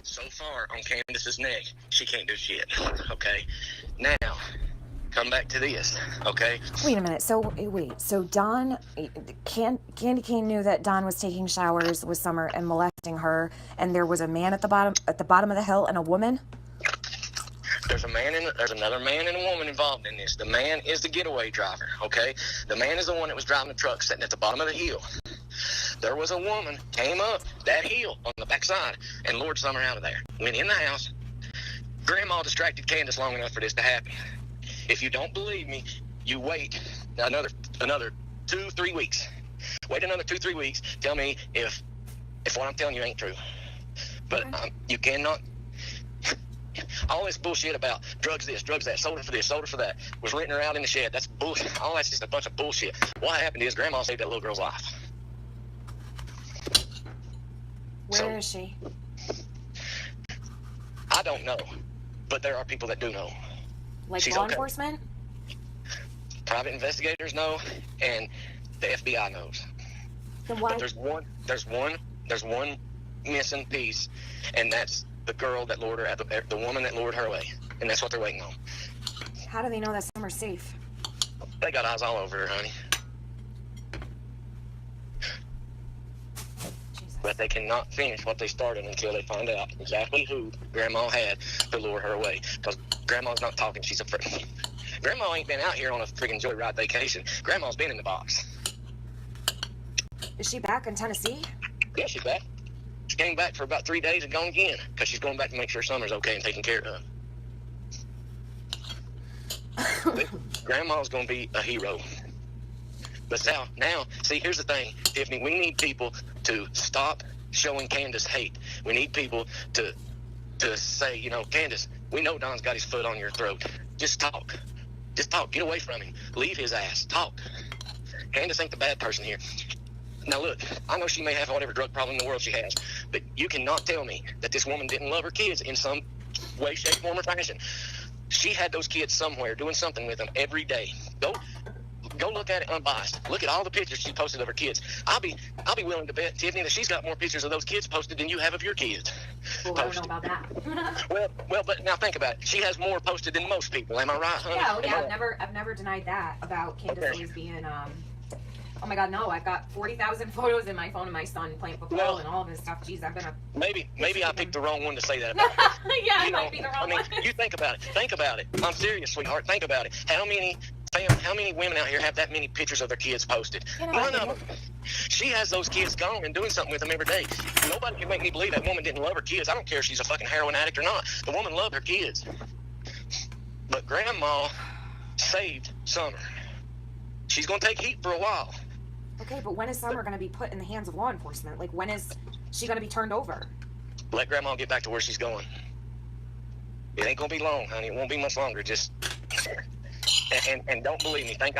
So far on Candace's neck, she can't do shit. Okay? Now, come back to this, okay? Wait a minute. So wait. So Dawn, Candy Cane knew that Dawn was taking showers with Summer and molesting her, and there was a man at the bottom of the hill and a woman. There's another man and a woman involved in this. The man is the getaway driver, okay? The man is the one that was driving the truck sitting at the bottom of the hill. There was a woman came up that hill on the backside and lured Summer out of there. Went in the house. Grandma distracted Candace long enough for this to happen. If you don't believe me, you wait another 2-3 weeks. Wait another 2-3 weeks. Tell me if what I'm telling you ain't true. But you cannot. All this bullshit about drugs this, drugs that, sold her for this, sold her for that, was renting her out in the shed. That's bullshit. All that's just a bunch of bullshit. What happened is Grandma saved that little girl's life. Where is she? I don't know, but there are people that do know. Like She's law okay. enforcement? Private investigators know, and the FBI knows. Then why? But there's one missing piece, and that's the girl that lured her, the woman that lured her away, and that's what they're waiting on. How do they know that Summer's safe? They got eyes all over her, honey. But they cannot finish what they started until they find out exactly who Grandma had to lure her away. Because Grandma's not talking, she's afraid. Grandma ain't been out here on a freaking joyride vacation. Grandma's been in the box. Is she back in Tennessee? Yeah, she's back. She came back for about 3 days and gone again. Because she's going back to make sure Summer's okay and taken care of. Grandma's going to be a hero. But now, see, here's the thing, Tiffany, we need people to stop showing Candace hate. We need people to say, you know, Candace, we know Don's got his foot on your throat. Just talk. Just talk. Get away from him. Leave his ass. Talk. Candace ain't the bad person here. Now, look, I know she may have whatever drug problem in the world she has, but you cannot tell me that this woman didn't love her kids in some way, shape, form, or fashion. She had those kids somewhere doing something with them every day. Go look at it unbiased. Look at all the pictures she posted of her kids. I'll be willing to bet, Tiffany, that she's got more pictures of those kids posted than you have of your kids. Well, I don't know about that. well, but now think about it. She has more posted than most people. Am I right, honey? Yeah, I've never denied that about Candace always being oh my God, no! I've got 40,000 photos in my phone of my son playing football and all this stuff. Jeez, I've been maybe I picked the wrong one to say that about. Yeah, it might be the wrong one. You think about it. Think about it. I'm serious, sweetheart. Think about it. How many women out here have that many pictures of their kids posted? None of them. She has those kids gone and doing something with them every day. Nobody can make me believe that woman didn't love her kids. I don't care if she's a fucking heroin addict or not. The woman loved her kids. But Grandma saved Summer. She's going to take heat for a while. Okay, but when is Summer going to be put in the hands of law enforcement? Like, when is she going to be turned over? Let Grandma get back to where she's going. It ain't going to be long, honey. It won't be much longer. Just... And don't believe me. Think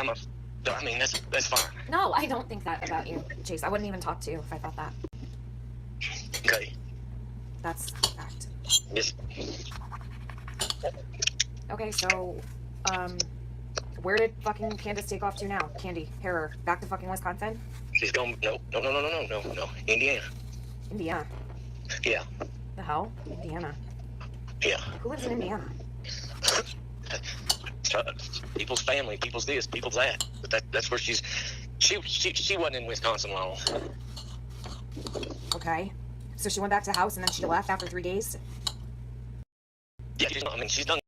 that's fine. No, I don't think that about you, Chase. I wouldn't even talk to you if I thought that. Okay. That's a fact. Yes. Okay, so, where did fucking Candace take off to now? Candy, Harrer, back to fucking Wisconsin? She's going, no. Indiana. Indiana? Yeah. The hell? Indiana? Yeah. Who lives in Indiana? People's family, people's this, people's that. But that's where she wasn't in Wisconsin long. Okay. So she went back to the house and then she left after 3 days? Yeah, she's done.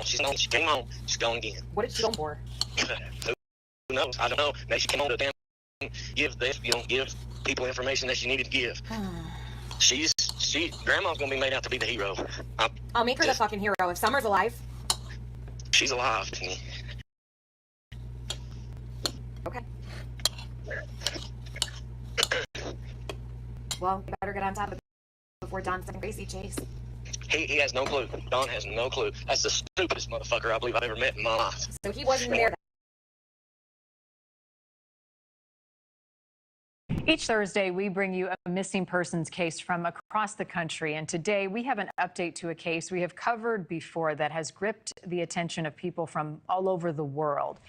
She came home. She's gone again. What did she go for? Who knows? I don't know. Maybe she came home to damn give people information that she needed to give. Grandma's gonna be made out to be the hero. I'll make her the fucking hero. If Summer's alive. She's alive to me. Okay. Well, you better get on top of it before Don's something crazy, Chase. He has no clue. Don has no clue. That's the stupidest motherfucker I believe I've ever met in my life. So he wasn't there. Each Thursday, we bring you a missing persons case from across the country. And today, we have an update to a case we have covered before that has gripped the attention of people from all over the world.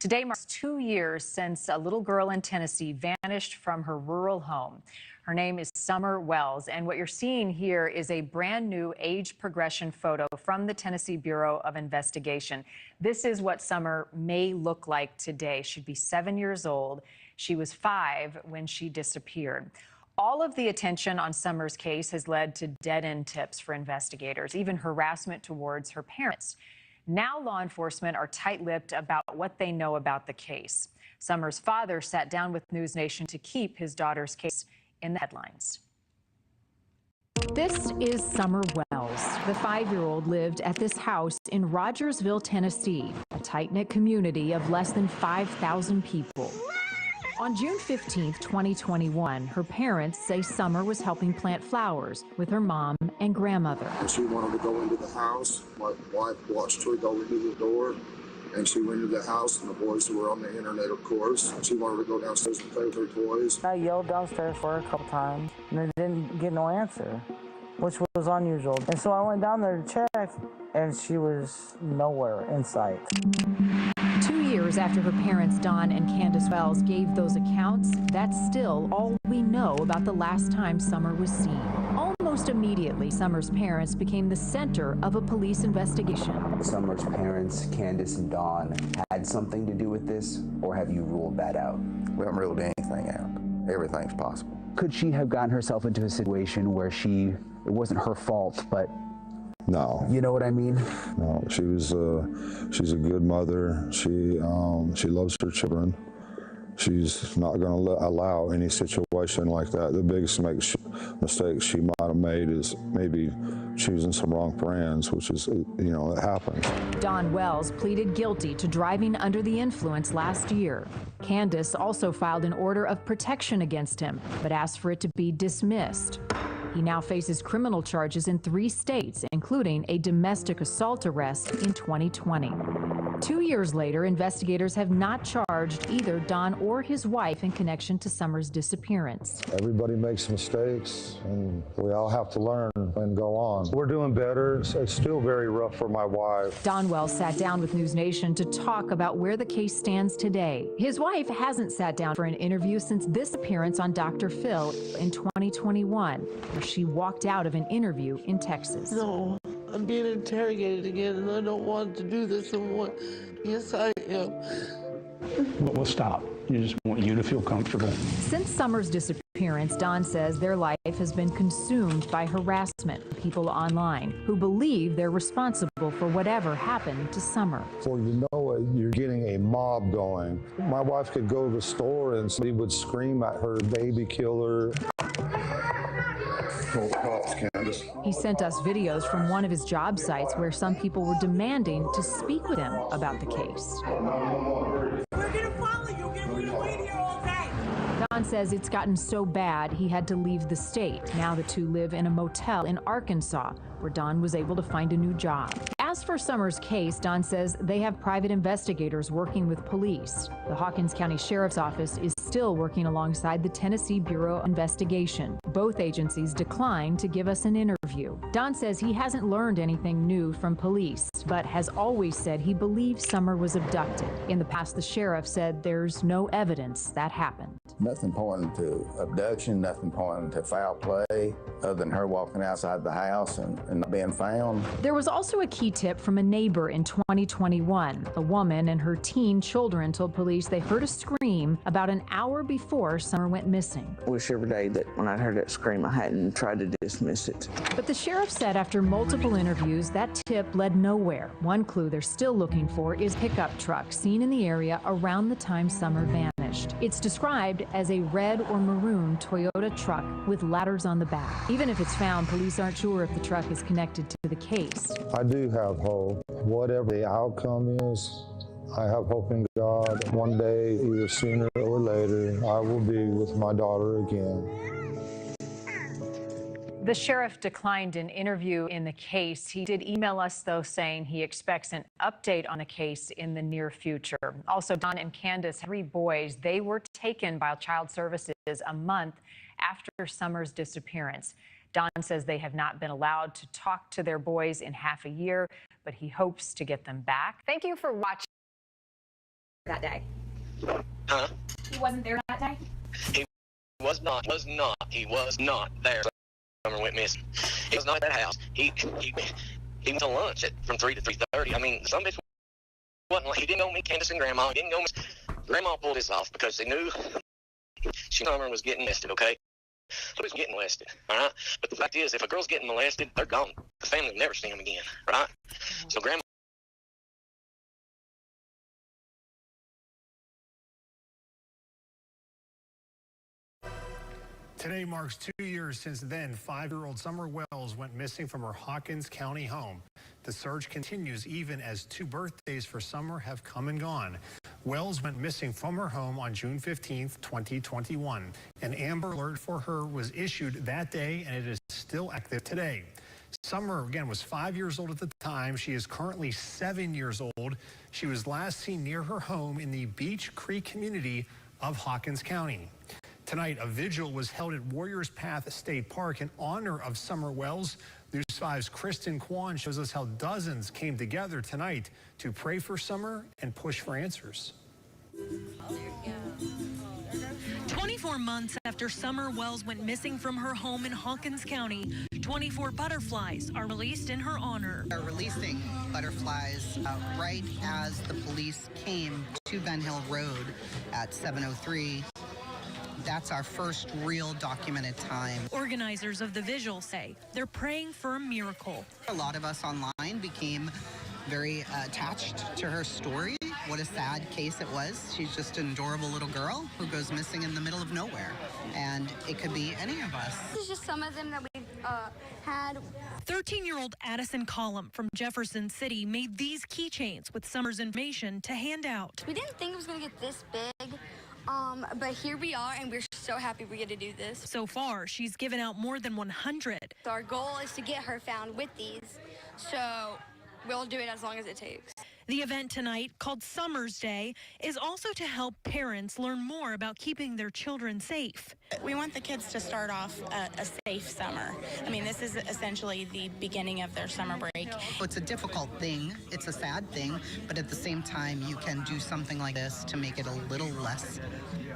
Today marks 2 years since a little girl in Tennessee vanished from her rural home. Her name is Summer Wells, and what you're seeing here is a brand new age progression photo from the Tennessee Bureau of Investigation. This is what Summer may look like today. She'd be 7 years old. She was 5 when she disappeared. All of the attention on Summer's case has led to dead-end tips for investigators, even harassment towards her parents. Now law enforcement are tight-lipped about what they know about the case. Summer's father sat down with News Nation to keep his daughter's case in the headlines. This is Summer Wells. The 5-year-old lived at this house in Rogersville, Tennessee, a tight-knit community of less than 5,000 people. On June 15, 2021, her parents say Summer was helping plant flowers with her mom and grandmother. She wanted to go into the house. My wife watched her go into the door, and she went into the house, and the boys were on the internet, of course. She wanted to go downstairs and play with her toys. I yelled downstairs for her a couple times, and I didn't get no answer, which was unusual. And so I went down there to check, and she was nowhere in sight. 2 years after her parents, Don and Candace Wells, gave those accounts, that's still all we know about the last time Summer was seen. Almost immediately, Summer's parents became the center of a police investigation. Summer's parents, Candace and Dawn, had something to do with this, or have you ruled that out? We haven't ruled anything out. Everything's possible. Could she have gotten herself into a situation where it wasn't her fault, but No. you know what I mean? No, she's a good mother. She loves her children. She's not going to allow any situation like that. The biggest mistake she might have made is maybe choosing some wrong friends, which is, it happens. Don Wells pleaded guilty to driving under the influence last year. Candace also filed an order of protection against him, but asked for it to be dismissed. He now faces criminal charges in 3 states, including a domestic assault arrest in 2020. 2 years later, investigators have not charged either Don or his wife in connection to Summer's disappearance. Everybody makes mistakes, and we all have to learn and go on. We're doing better. It's still very rough for my wife. Don Wells sat down with News Nation to talk about where the case stands today. His wife hasn't sat down for an interview since this appearance on Dr. Phil in 2021, where she walked out of an interview in Texas. No, I'm being interrogated again, and I don't want to do this anymore. Yes, I am. But we'll stop. You just want you to feel comfortable. Since Summer's disappearance, Don says their life has been consumed by harassment from people online who believe they're responsible for whatever happened to Summer. Before you know it, you're getting a mob going. My wife could go to the store and somebody would scream at her, baby killer. Call the cops, Candace. He sent us videos from one of his job sites where some people were demanding to speak with him about the case. We're gonna follow you. We're gonna wait here all day. Don says it's gotten so bad he had to leave the state. Now the two live in a motel in Arkansas, where Don was able to find a new job. As for Summer's case, Don says they have private investigators working with police. The Hawkins County Sheriff's Office is still working alongside the Tennessee Bureau of Investigation. Both agencies declined to give us an interview. Don says he hasn't learned anything new from police, but has always said he believes Summer was abducted. In the past, the sheriff said there's no evidence that happened. Nothing pointing to abduction, nothing pointing to foul play, other than her walking outside the house and not being found. There was also a key tip from a neighbor in 2021. A woman and her teen children told police they heard a scream about an hour before Summer went missing. I wish every day that when I heard that scream, I hadn't tried to dismiss it. But the sheriff said after multiple interviews, that tip led nowhere. One clue they're still looking for is a pickup truck seen in the area around the time Summer vanished. It's described as a red or maroon Toyota truck with ladders on the back. Even if it's found, police aren't sure if the truck is connected to the case. I do have hope. Whatever the outcome is, I have hope in God. One day, either sooner or later, I will be with my daughter again. The sheriff declined an interview in the case. He did email us, though, saying he expects an update on the case in the near future. Also, Don and Candace, 3 boys, they were taken by Child Services a month after Summer's disappearance. Don says they have not been allowed to talk to their boys in half a year, but he hopes to get them back. Thank you for watching. that day. Huh? He wasn't there that day? He was not there. Summer went missing. He was not at that house. He went to lunch from 3 to 3:30. I mean, some bitch wasn't. He didn't go meet Candace and Grandma. He didn't go. Grandma pulled this off because they knew Summer was getting molested. Okay, so he's getting molested. All right, but the fact is, if a girl's getting molested, they're gone. The family will never see them again. Right? So Grandma. Today marks 2 years since then. 5-year-old Summer Wells went missing from her Hawkins County home. The search continues even as 2 birthdays for Summer have come and gone. Wells went missing from her home on June 15th, 2021. An Amber Alert for her was issued that day, and it is still active today. Summer, again, was 5 years old at the time. She is currently 7 years old. She was last seen near her home in the Beach Creek community of Hawkins County. Tonight, a vigil was held at Warriors Path State Park in honor of Summer Wells. News 5's Kristen Kwan shows us how dozens came together tonight to pray for Summer and push for answers. 24 months after Summer Wells went missing from her home in Hawkins County, 24 butterflies are released in her honor. They're releasing butterflies right as the police came to Ben Hill Road at 7:03. That's our first real documented time. Organizers of the vigil say they're praying for a miracle. A lot of us online became very attached to her story. What a sad case it was. She's just an adorable little girl who goes missing in the middle of nowhere. And it could be any of us. This is just some of them that we've had. 13-year-old Addison Collum from Jefferson City made these keychains with Summer's information to hand out. We didn't think it was going to get this big. But here we are, and we're so happy we get to do this. So far, she's given out more than 100. So our goal is to get her found with these, so we'll do it as long as it takes. The event tonight, called Summer's Day, is also to help parents learn more about keeping their children safe. We want the kids to start off a safe summer. I mean, this is essentially the beginning of their summer break. It's a difficult thing. It's a sad thing. But at the same time, you can do something like this to make it a little less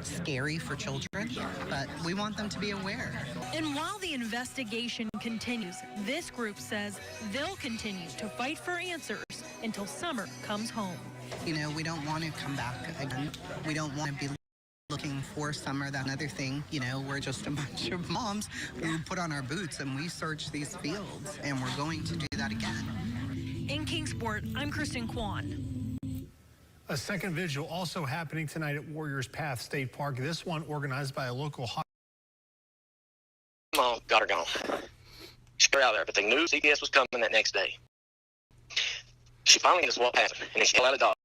scary for children. But we want them to be aware. And while the investigation continues, this group says they'll continue to fight for answers until Summer comes home. You know, we don't want to come back again. We don't want to be looking for Summer. That another thing, you know, we're just a bunch of moms who put on our boots and we search these fields, and we're going to do that again. In Kingsport, I'm Kristen Kwan. A second vigil also happening tonight at Warriors Path State Park. This one organized by a local Mom got her gone. She got out there, but they knew CPS was coming that next day. She finally just walked past him, and then she fell out of Dodge.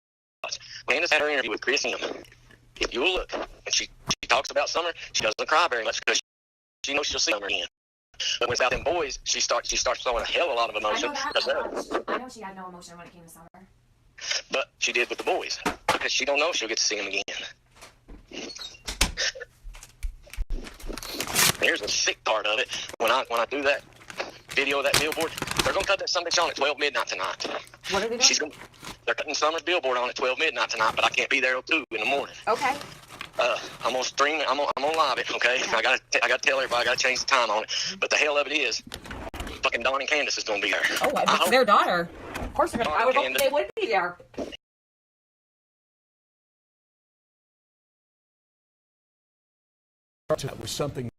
Candace had her interview with Chris M. If you'll look, when she talks about Summer, she doesn't cry very much because she knows she'll see Summer again. But when it's out them boys, she starts showing a hell of a lot of emotion. I know she had no emotion when it came to Summer. But she did with the boys because she don't know if she'll get to see him again. Here's the sick part of it. When I do that video of that billboard, they're gonna cut that Sunday on at 12 midnight tonight. What are they doing? They're cutting Summer's billboard on at 12 midnight tonight, but I can't be there till 2 in the morning. Okay. I'm gonna stream it. I'm gonna live it. Okay. I gotta tell everybody. I gotta change the time on it. But the hell of it is, fucking Dawn and Candace is gonna be there. Oh, it's their daughter. Of course they're gonna. I would hope they would be there. That was something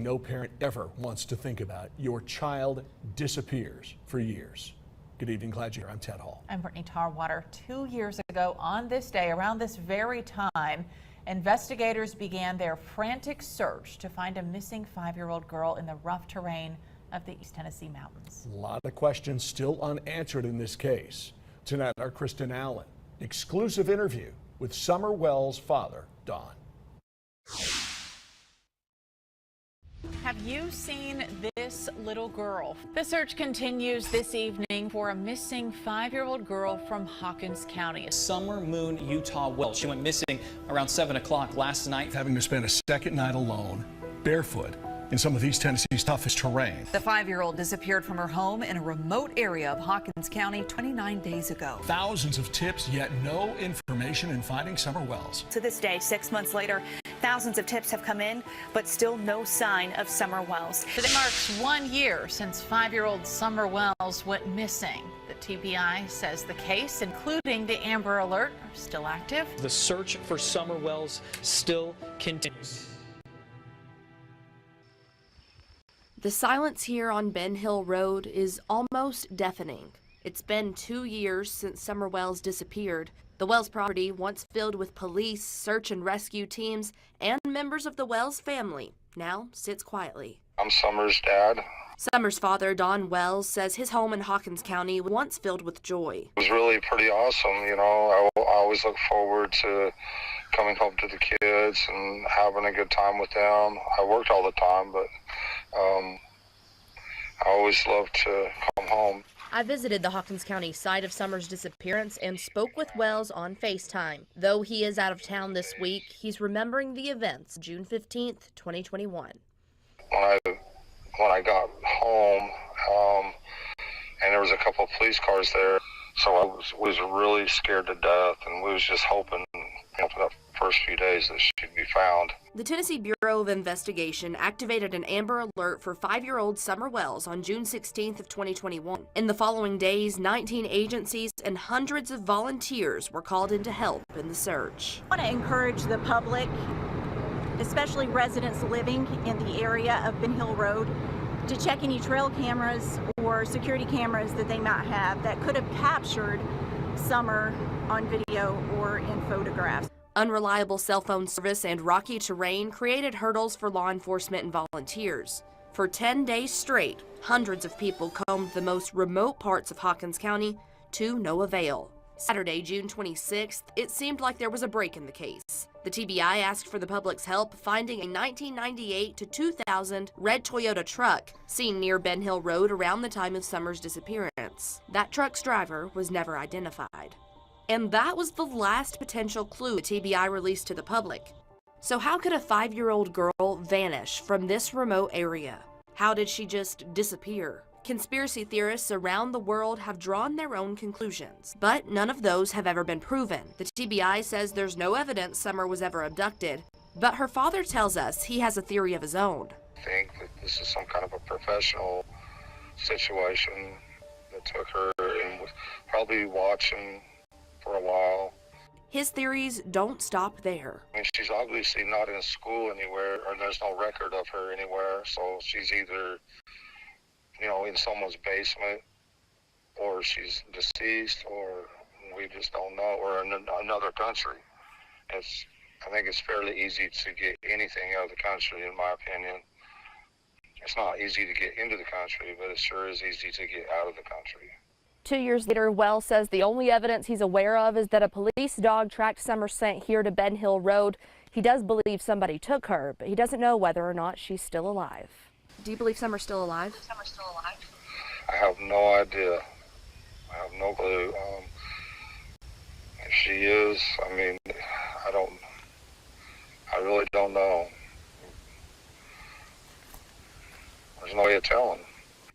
no parent ever wants to think about. Your child disappears for years. Good evening, glad you're here. I'm Ted Hall. I'm Brittany Tarwater. 2 years ago on this day, around this very time, investigators began their frantic search to find a missing 5-year-old girl in the rough terrain of the East Tennessee mountains. A lot of questions still unanswered in this case. Tonight, our Kristen Allen. Exclusive interview with Summer Wells' father, Don. Have you seen this little girl? The search continues this evening for a missing 5-year-old girl from Hawkins County. Summer Moon Utah Wells. She went missing around 7 o'clock last night. Having to spend a second night alone, barefoot, in some of East Tennessee's toughest terrain. The 5-year-old disappeared from her home in a remote area of Hawkins County 29 days ago. Thousands of tips, yet no information in finding Summer Wells. To this day, 6 months later, thousands of tips have come in, but still no sign of Summer Wells. Today marks 1 year since 5-year-old Summer Wells went missing. The TBI says the case, including the Amber Alert, are still active. The search for Summer Wells still continues. The silence here on Ben Hill Road is almost deafening. It's been 2 years since Summer Wells disappeared. The Wells property, once filled with police, search and rescue teams, and members of the Wells family, now sits quietly. I'm Summer's dad. Summer's father, Don Wells, says his home in Hawkins County was once filled with joy. It was really pretty awesome, you know. I always look forward to coming home to the kids and having a good time with them. I worked all the time, but I always loved to come home. I visited the Hawkins County site of Summer's disappearance and spoke with Wells on FaceTime. Though he is out of town this week, he's remembering the events June 15th, 2021. When I got home, and there was a couple of police cars there, so I was really scared to death, and we was just hoping, you know, for the first few days that she'd be found. The Tennessee Bureau of Investigation activated an Amber Alert for 5-year-old Summer Wells on June 16th of 2021. In the following days, 19 agencies and hundreds of volunteers were called in to help in the search. I want to encourage the public, especially residents living in the area of Ben Hill Road, to check any trail cameras or security cameras that they might have that could have captured Summer on video or in photographs. Unreliable cell phone service and rocky terrain created hurdles for law enforcement and volunteers. For 10 days straight, hundreds of people combed the most remote parts of Hawkins County to no avail. Saturday, June 26th, it seemed like there was a break in the case. The TBI asked for the public's help finding a 1998 to 2000 red Toyota truck seen near Ben Hill Road around the time of Summer's disappearance. That truck's driver was never identified. And that was the last potential clue the TBI released to the public. So how could a 5-year-old girl vanish from this remote area? How did she just disappear? Conspiracy theorists around the world have drawn their own conclusions, but none of those have ever been proven. The TBI says there's no evidence Summer was ever abducted, but her father tells us he has a theory of his own. I think that this is some kind of a professional situation that took her and was probably watching for a while. His theories don't stop there. I mean, she's obviously not in school anywhere, or there's no record of her anywhere, so she's either, you know, in someone's basement, or she's deceased, or we just don't know, or in another country. I think it's fairly easy to get anything out of the country, in my opinion. It's not easy to get into the country, but it sure is easy to get out of the country. 2 years later, Wells says the only evidence he's aware of is that a police dog tracked Summer's scent here to Ben Hill Road. He does believe somebody took her, but he doesn't know whether or not she's still alive. Do you believe Summer's still alive? I have no idea. I have no clue. If she is, I mean, I really don't know. There's no way of telling.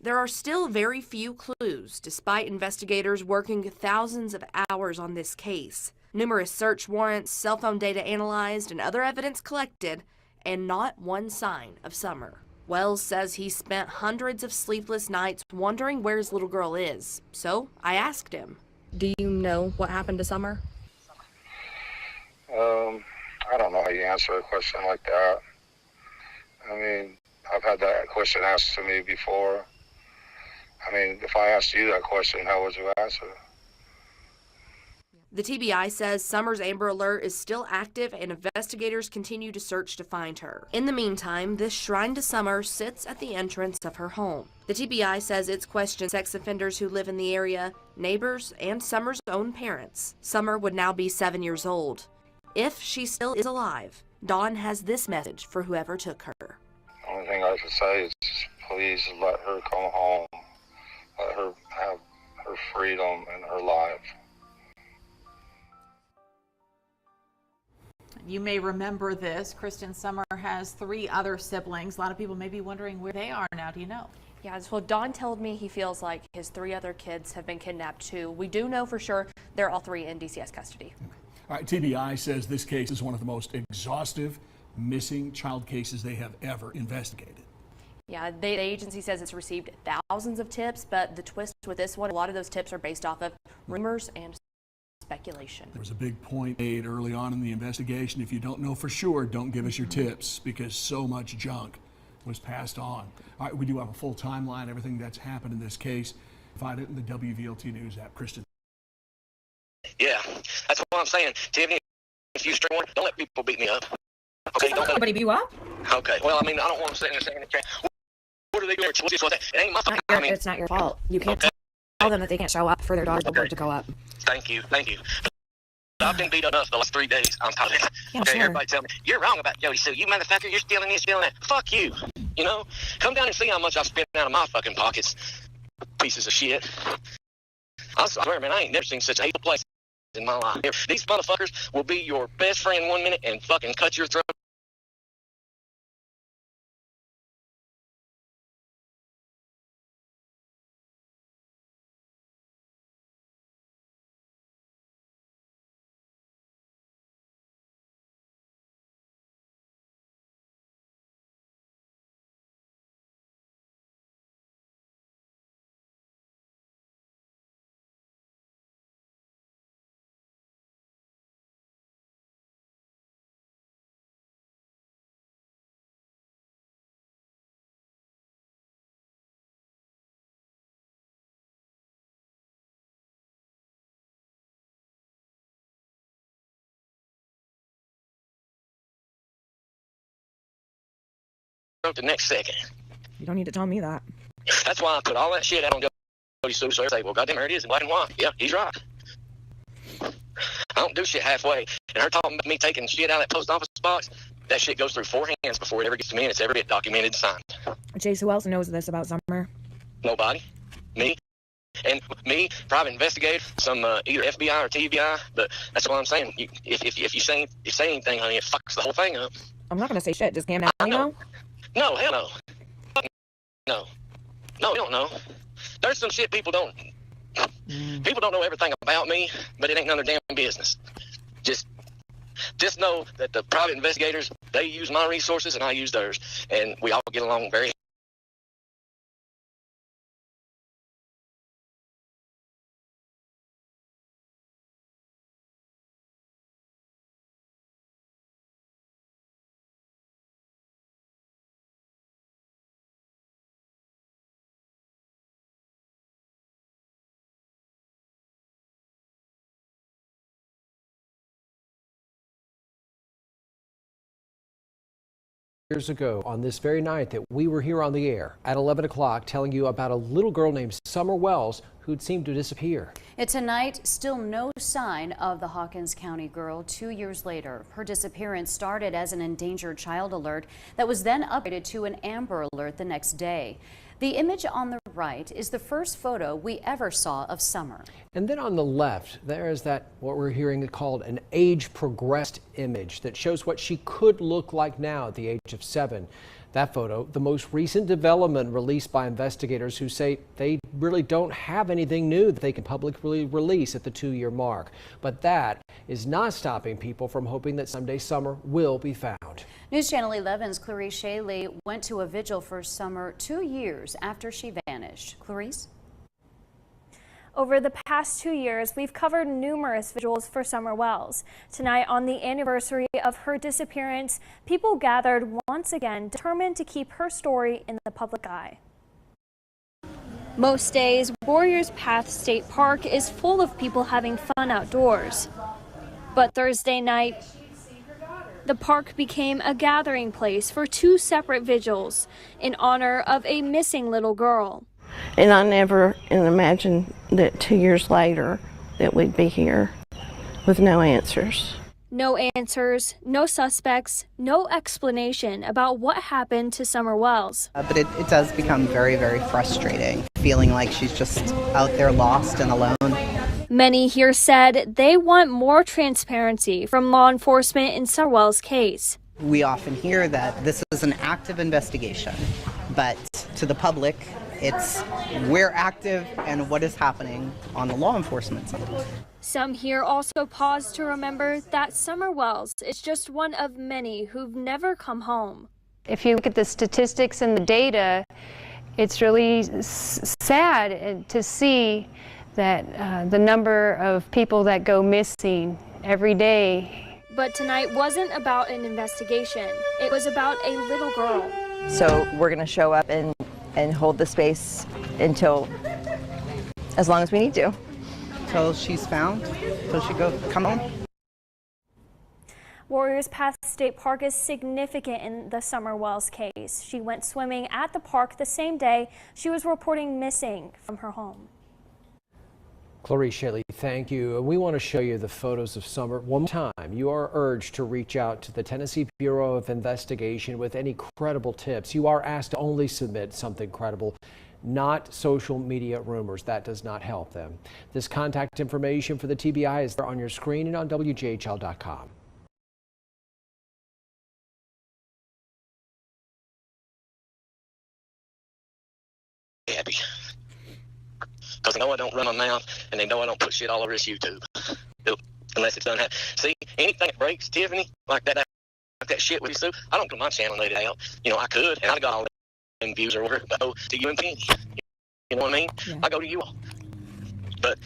There are still very few clues, despite investigators working thousands of hours on this case. Numerous search warrants, cell phone data analyzed, and other evidence collected, and not one sign of Summer. Wells says he spent hundreds of sleepless nights wondering where his little girl is. So I asked him, do you know what happened to Summer? I don't know how you answer a question like that. I mean, I've had that question asked to me before. I mean, if I asked you that question, how would you answer? The TBI says Summer's Amber Alert is still active and investigators continue to search to find her. In the meantime, this shrine to Summer sits at the entrance of her home. The TBI says it's questioned sex offenders who live in the area, neighbors, and Summer's own parents. Summer would now be 7 years old. If she still is alive, Dawn has this message for whoever took her. The only thing I can say is please let her come home. Let her have her freedom and her life. You may remember this. Kristen Summer has 3 other siblings. A lot of people may be wondering where they are now. Do you know? Yeah, well, Don told me he feels like his 3 other kids have been kidnapped too. We do know for sure they're all 3 in DCS custody. All right, TBI says this case is one of the most exhaustive missing child cases they have ever investigated. Yeah, the agency says it's received thousands of tips, but the twist with this one, a lot of those tips are based off of rumors and speculation. There was a big point made early on in the investigation. If you don't know for sure, don't give us your tips, because so much junk was passed on. All right, we do have a full timeline, everything that's happened in this case. Find it in the WVLT News app. Kristen. Yeah, that's what I'm saying. Tiffany, if you string one, don't let people beat me up. Okay, don't let Nobody beat you up. Okay, well, I mean, I don't want to sit there saying, what are they doing? What's this, what's that? It ain't my fault. I mean, It's not your fault. You can't tell them that they can't show up for their daughter's birthday to go up. Thank you. I've been beat up the last 3 days. I'm tired. Yeah, Okay, sure. everybody tell me, you're wrong about Jody Sue. You motherfucker, you're stealing this, stealing that. Fuck you. You know? Come down and see how much I've spent out of my fucking pockets. Pieces of shit. I swear, man, I ain't never seen such a hateful place in my life. These motherfuckers will be your best friend 1 minute and fucking cut your throat. The next second. You don't need to tell me that. That's why I put all that shit out on Jody Sue, so everybody say, well, goddamn, there it is in black and white. Yeah, he's right. I don't do shit halfway. And her talking about me taking shit out of that post office box, that shit goes through 4 hands before it ever gets to me, and it's every bit documented and signed. Chase, who else knows this about Summer? Nobody. Me. And me, private investigator, some either FBI or TBI, but that's what I'm saying. If you say anything, honey, it fucks the whole thing up. I'm not going to say shit. Just Cam down, you know? No, hell no. No, you don't know. There's some shit people don't know everything about me, but it ain't none of their damn business. Just know that the private investigators, they use my resources and I use theirs, and we all get along very. Years ago, on this very night that we were here on the air at 11 o'clock telling you about a little girl named Summer Wells who'd seemed to disappear. And tonight, still no sign of the Hawkins County girl 2 years later. Her disappearance started as an endangered child alert that was then upgraded to an Amber Alert the next day. The image on the right is the first photo we ever saw of Summer. And then on the left, there is that what we're hearing called an age-progressed image that shows what she could look like now at the age of 7. That photo, the most recent development released by investigators who say they really don't have anything new that they can publicly release at the 2-year mark. But that is not stopping people from hoping that someday Summer will be found. News Channel 11's Clarice Shaley went to a vigil for Summer 2 years after she vanished. Clarice? Over the past 2 years, we've covered numerous vigils for Summer Wells. Tonight, on the anniversary of her disappearance, people gathered once again, determined to keep her story in the public eye. Most days, Warriors Path State Park is full of people having fun outdoors. But Thursday night, the park became a gathering place for 2 separate vigils in honor of a missing little girl. And I never imagined that 2 years later that we'd be here with no answers. No answers, no suspects, no explanation about what happened to Summer Wells. But it does become very, very frustrating, feeling like she's just out there lost and alone. Many here said they want more transparency from law enforcement in Summer Wells' case. We often hear that this is an active investigation, but to the public, it's we're active and what is happening on the law enforcement side. Some here also pause to remember that Summer Wells is just one of many who've never come home. If you look at the statistics and the data, it's really sad to see that the number of people that go missing every day. But tonight wasn't about an investigation. It was about a little girl. So we're going to show up and hold the space until, as long as we need to. Till she's found, till she come home. Warriors Path State Park is significant in the Summer Wells case. She went swimming at the park the same day she was reporting missing from her home. Clarice Shaley, thank you. We want to show you the photos of Summer one more time. You are urged to reach out to the Tennessee Bureau of Investigation with any credible tips. You are asked to only submit something credible, not social media rumors. That does not help them. This contact information for the TBI is there on your screen and on WJHL.com. Happy. Because they know I don't run my mouth, and they know I don't put shit all over this YouTube. Unless it's done. See, anything that breaks, Tiffany, like that shit with you, I don't put my channel laid out. You know, I could, and I'd got all them views or whatever, but to you and Penny. You know what I mean? Yeah. I go to you all. But,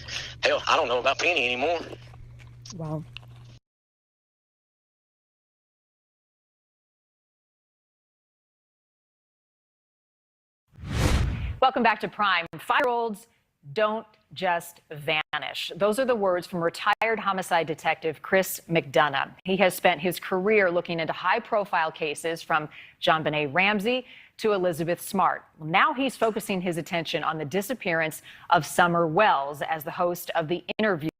hell, I don't know about Penny anymore. Wow. Welcome back to Prime. 5-year-olds don't just vanish. Those are the words from retired homicide detective Chris McDonough. He has spent his career looking into high-profile cases from JonBenet Ramsey to Elizabeth Smart. Now he's focusing his attention on the disappearance of Summer Wells as the host of The Interview.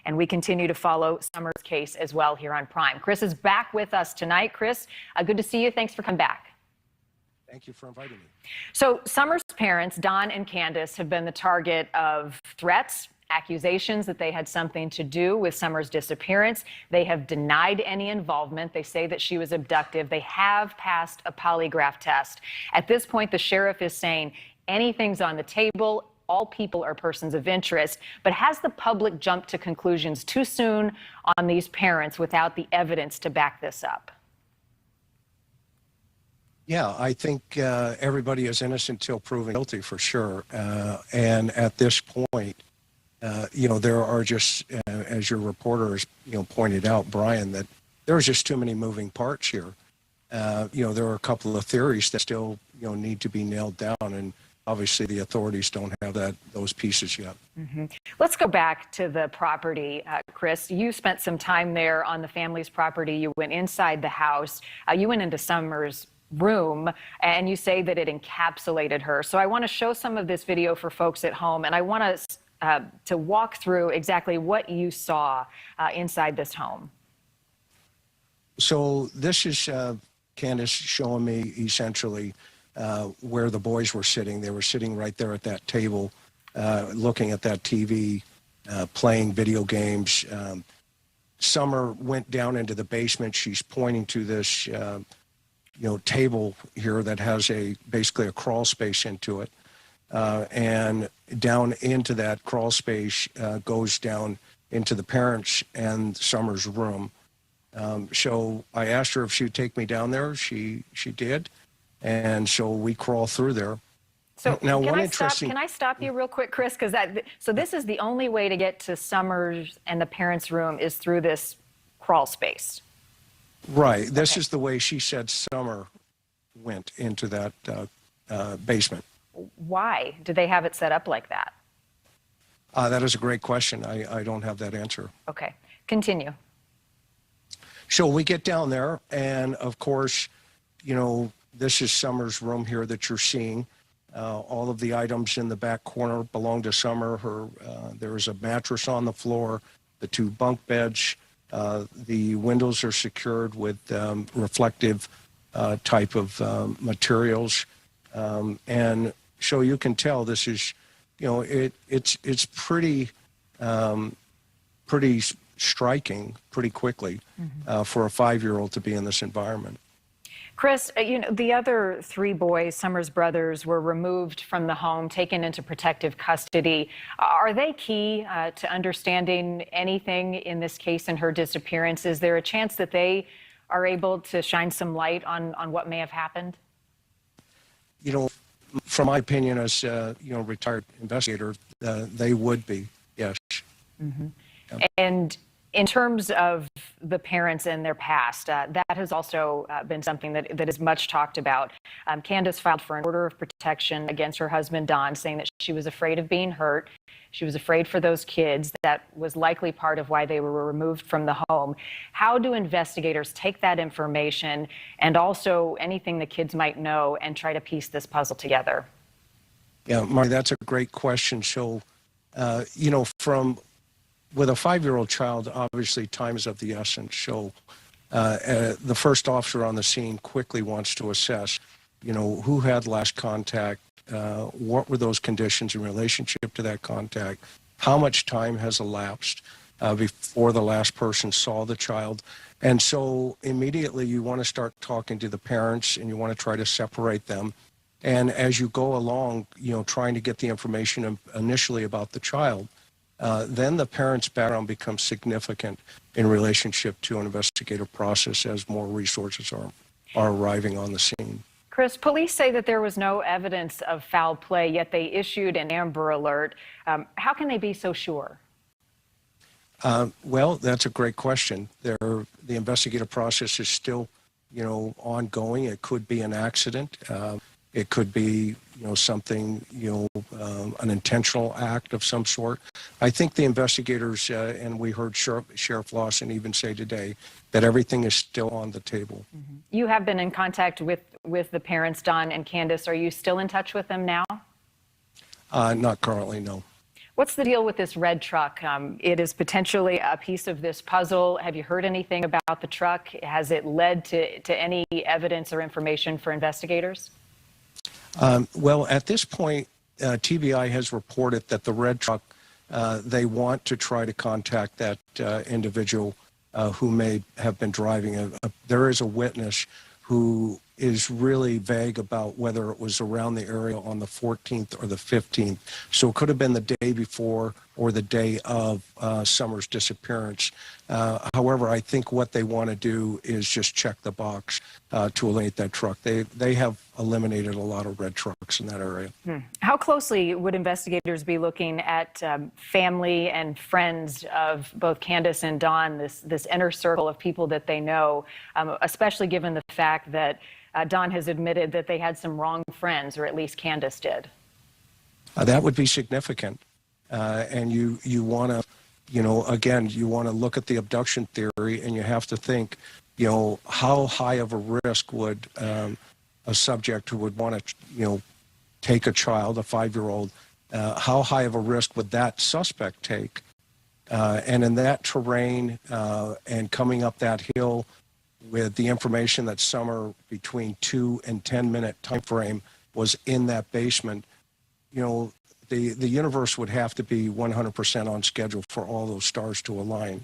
And we continue to follow Summer's case as well here on Prime. Chris is back with us tonight. Chris, good to see you. Thanks for coming back. Thank you for inviting me. So Summer's parents, Don and Candace, have been the target of threats, accusations that they had something to do with Summer's disappearance. They have denied any involvement. They say that she was abducted. They have passed a polygraph test. At this point, the sheriff is saying anything's on the table. All people are persons of interest. But has the public jumped to conclusions too soon on these parents without the evidence to back this up? Yeah, I think everybody is innocent till proven guilty for sure. And at this point, you know, there are just, as your reporter has, you know, pointed out, Brian, that there's just too many moving parts here. You know, there are a couple of theories that still, you know, need to be nailed down. And obviously the authorities don't have those pieces yet. Mm-hmm. Let's go back to the property, Chris. You spent some time there on the family's property. You went inside the house. You went into Summer's room, and you say that it encapsulated her. So I want to show some of this video for folks at home, and I want us to walk through exactly what you saw inside this home. So this is Candace showing me essentially where the boys were sitting. They were sitting right there at that table, looking at that TV, playing video games. Summer went down into the basement. She's pointing to this you know, table here that has basically a crawl space into it. And down into that crawl space goes down into the parents' and Summer's room. So I asked her if she would take me down there. She did. And so we crawl through there. So now, can I stop you real quick, Chris? So this is the only way to get to Summer's and the parents' room is through this crawl space. Right. This is the way she said Summer went into that basement. Why do they have it set up like that? That is a great question. I don't have that answer. Okay. Continue. So we get down there, and of course, you know, this is Summer's room here that you're seeing. All of the items in the back corner belong to Summer. There is a mattress on the floor, the 2 bunk beds. The windows are secured with reflective type of materials, and so you can tell this is, you know, it's pretty pretty striking pretty quickly for a 5-year-old to be in this environment. Chris, you know, the other 3 boys, Summer's brothers, were removed from the home, taken into protective custody. Are they key to understanding anything in this case and her disappearance? Is there a chance that they are able to shine some light on what may have happened? You know, from my opinion as, retired investigator, they would be, yes. Mm-hmm. Yeah. And in terms of the parents and their past, that has also been something that is much talked about. Candace filed for an order of protection against her husband, Don, saying that she was afraid of being hurt. She was afraid for those kids. That was likely part of why they were removed from the home. How do investigators take that information and also anything the kids might know and try to piece this puzzle together? Yeah, Marty, that's a great question. So, with a 5-year-old child, obviously time is of the essence. So the first officer on the scene quickly wants to assess, who had last contact, what were those conditions in relationship to that contact, how much time has elapsed before the last person saw the child. And so immediately you want to start talking to the parents and you want to try to separate them. And as you go along, trying to get the information initially about the child, then the parent's background becomes significant in relationship to an investigative process as more resources are arriving on the scene. Chris, police say that there was no evidence of foul play, yet they issued an Amber Alert. How can they be so sure? Well, that's a great question. The investigative process is still, ongoing. It could be an accident. It could be, something, an intentional act of some sort. I think the investigators, and we heard Sheriff Lawson even say today, that everything is still on the table. Mm-hmm. You have been in contact with the parents, Don and Candace. Are you still in touch with them now? Not currently, no. What's the deal with this red truck? It is potentially a piece of this puzzle. Have you heard anything about the truck? Has it led to any evidence or information for investigators? Well, at this point, TBI has reported that the red truck, they want to try to contact that individual who may have been driving. There is a witness who is really vague about whether it was around the area on the 14th or the 15th. So it could have been the day before or the day of Summer's disappearance. However, I think what they want to do is just check the box to eliminate that truck. They have eliminated a lot of red trucks in that area. How closely would investigators be looking at family and friends of both Candace and Don, this inner circle of people that they know, especially given the fact that Don has admitted that they had some wrong friends, or at least Candace did? That would be significant. And you want to, again, you want to look at the abduction theory, and you have to think, how high of a risk would a subject who would want to, take a child, a 5-year-old, how high of a risk would that suspect take? And in that terrain and coming up that hill with the information that Summer between 2 and 10-minute time frame was in that basement, the universe would have to be 100% on schedule for all those stars to align.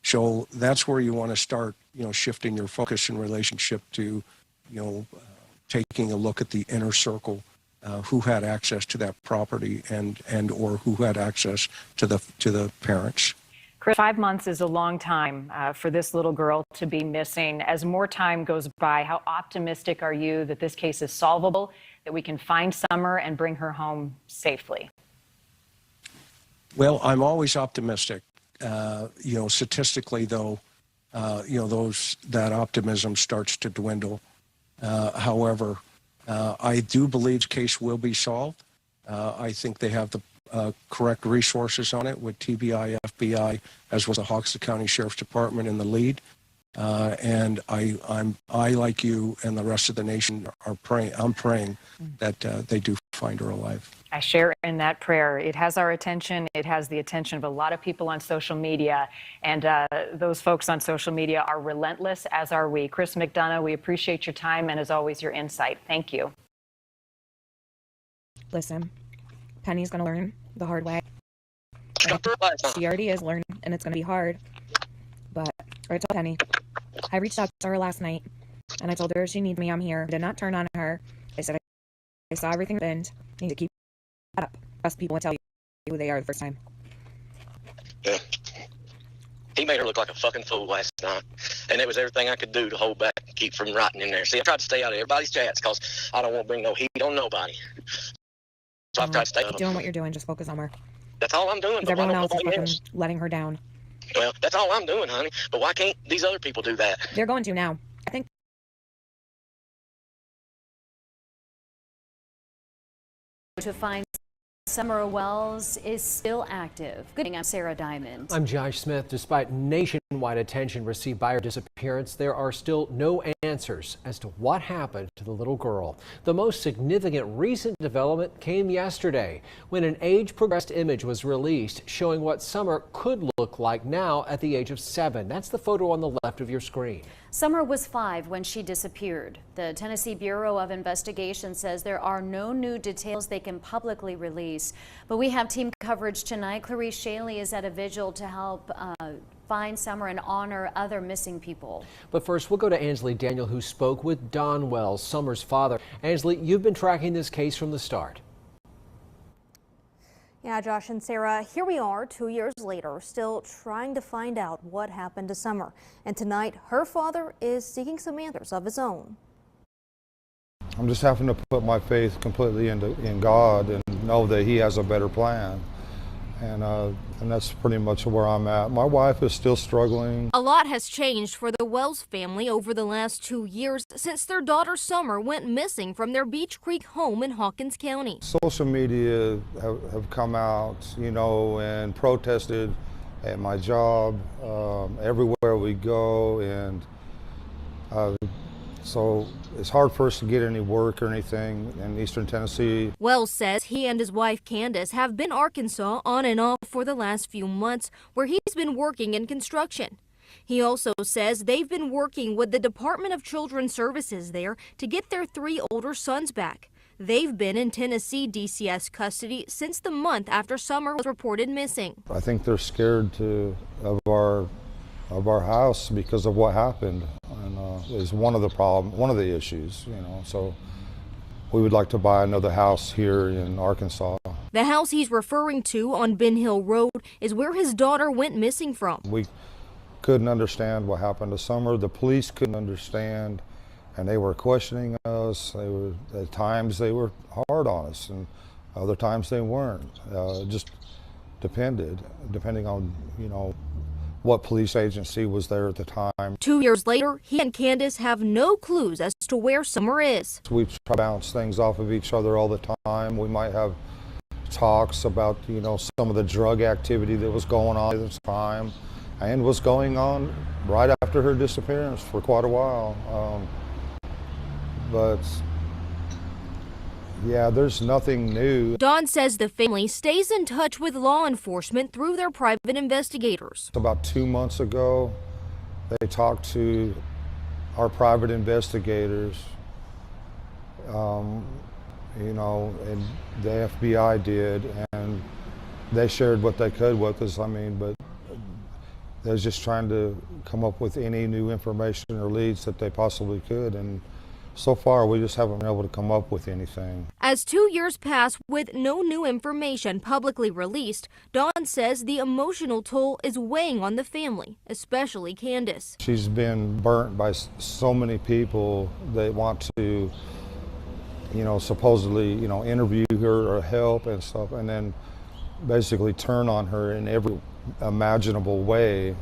So that's where you want to start, shifting your focus in relationship to, taking a look at the inner circle, who had access to that property and or who had access to the parents. Chris, 5 months is a long time for this little girl to be missing. As more time goes by, how optimistic are you that this case is solvable, that we can find Summer and bring her home safely? Well, I'm always optimistic. Statistically, though, that optimism starts to dwindle. However, I do believe the case will be solved. I think they have the correct resources on it with TBI, FBI, as well as the Hoxha County Sheriff's Department in the lead. And I, like you and the rest of the nation, are praying. I'm praying that they do find her alive. I share in that prayer. It has our attention. It has the attention of a lot of people on social media. And those folks on social media are relentless, as are we. Chris McDonough, we appreciate your time and, as always, your insight. Thank you. Listen, Penny's going to learn the hard way. She already is learning, and it's going to be hard. But I told Penny, I reached out to her last night, and I told her if she needs me, I'm here. I did not turn on her. I said I saw everything happened. You need to keep that up. Trust people will tell you who they are the first time. Yeah. He made her look like a fucking fool last night, and it was everything I could do to hold back and keep from writing in there. See, I tried to stay out of everybody's chats because I don't want to bring no heat on nobody. So I've tried to stay out Keep of doing what you're doing. Just focus on her. That's all I'm doing. Because everyone else is fucking letting her down. Well, that's all I'm doing, honey. But why can't these other people do that? They're going to now. I think To find Summer Wells is still active. Good evening, I'm Sarah Diamond. I'm Josh Smith. Despite nationwide attention received by her disappearance, there are still no answers as to what happened to the little girl. The most significant recent development came yesterday when an age-progressed image was released showing what Summer could look like now at the age of 7. That's the photo on the left of your screen. Summer was 5 when she disappeared. The Tennessee Bureau of Investigation says there are no new details they can publicly release. But we have team coverage tonight. Clarice Shaley is at a vigil to help find Summer and honor other missing people. But first, we'll go to Ansley Daniel, who spoke with Don Wells, Summer's father. Ansley, you've been tracking this case from the start. Yeah, Josh and Sarah, here we are 2 years later, still trying to find out what happened to Summer. And tonight, her father is seeking some answers of his own. I'm just having to put my faith completely in God and know that He has a better plan. And that's pretty much where I'm at. My wife is still struggling. A lot has changed for the Wells family over the last 2 years since their daughter Summer went missing from their Beach Creek home in Hawkins County. Social media have come out, you know, and protested at my job, everywhere we go, and so it's hard for us to get any work or anything in Eastern Tennessee. Wells says he and his wife Candace have been Arkansas on and off for the last few months, where he's been working in construction. He also says they've been working with the Department of Children's Services there to get their 3 older sons back. They've been in Tennessee DCS custody since the month after Summer was reported missing. I think they're scared of our house because of what happened, and is one of the issues, you know. So we would like to buy another house here in Arkansas. The house he's referring to on Ben Hill Road is where his daughter went missing from. We couldn't understand what happened to Summer. The police couldn't understand, and they were questioning us. At times they were hard on us, and other times they weren't. It just depending on, you know, what police agency was there at the time. 2 years later, he and Candace have no clues as to where Summer is. We try to bounce things off of each other all the time. We might have talks about, you know, some of the drug activity that was going on at the time and was going on right after her disappearance for quite a while. But yeah, there's nothing new. Don says the family stays in touch with law enforcement through their private investigators. About 2 months ago, they talked to our private investigators, you know, and the FBI did, and they shared what they could with us. I mean, but they was just trying to come up with any new information or leads that they possibly could, and so far, we just haven't been able to come up with anything. As 2 years pass with no new information publicly released, Don says the emotional toll is weighing on the family, especially Candace. She's been burnt by so many people that want to, you know, supposedly, you know, interview her or help and stuff, and then basically turn on her in every imaginable way.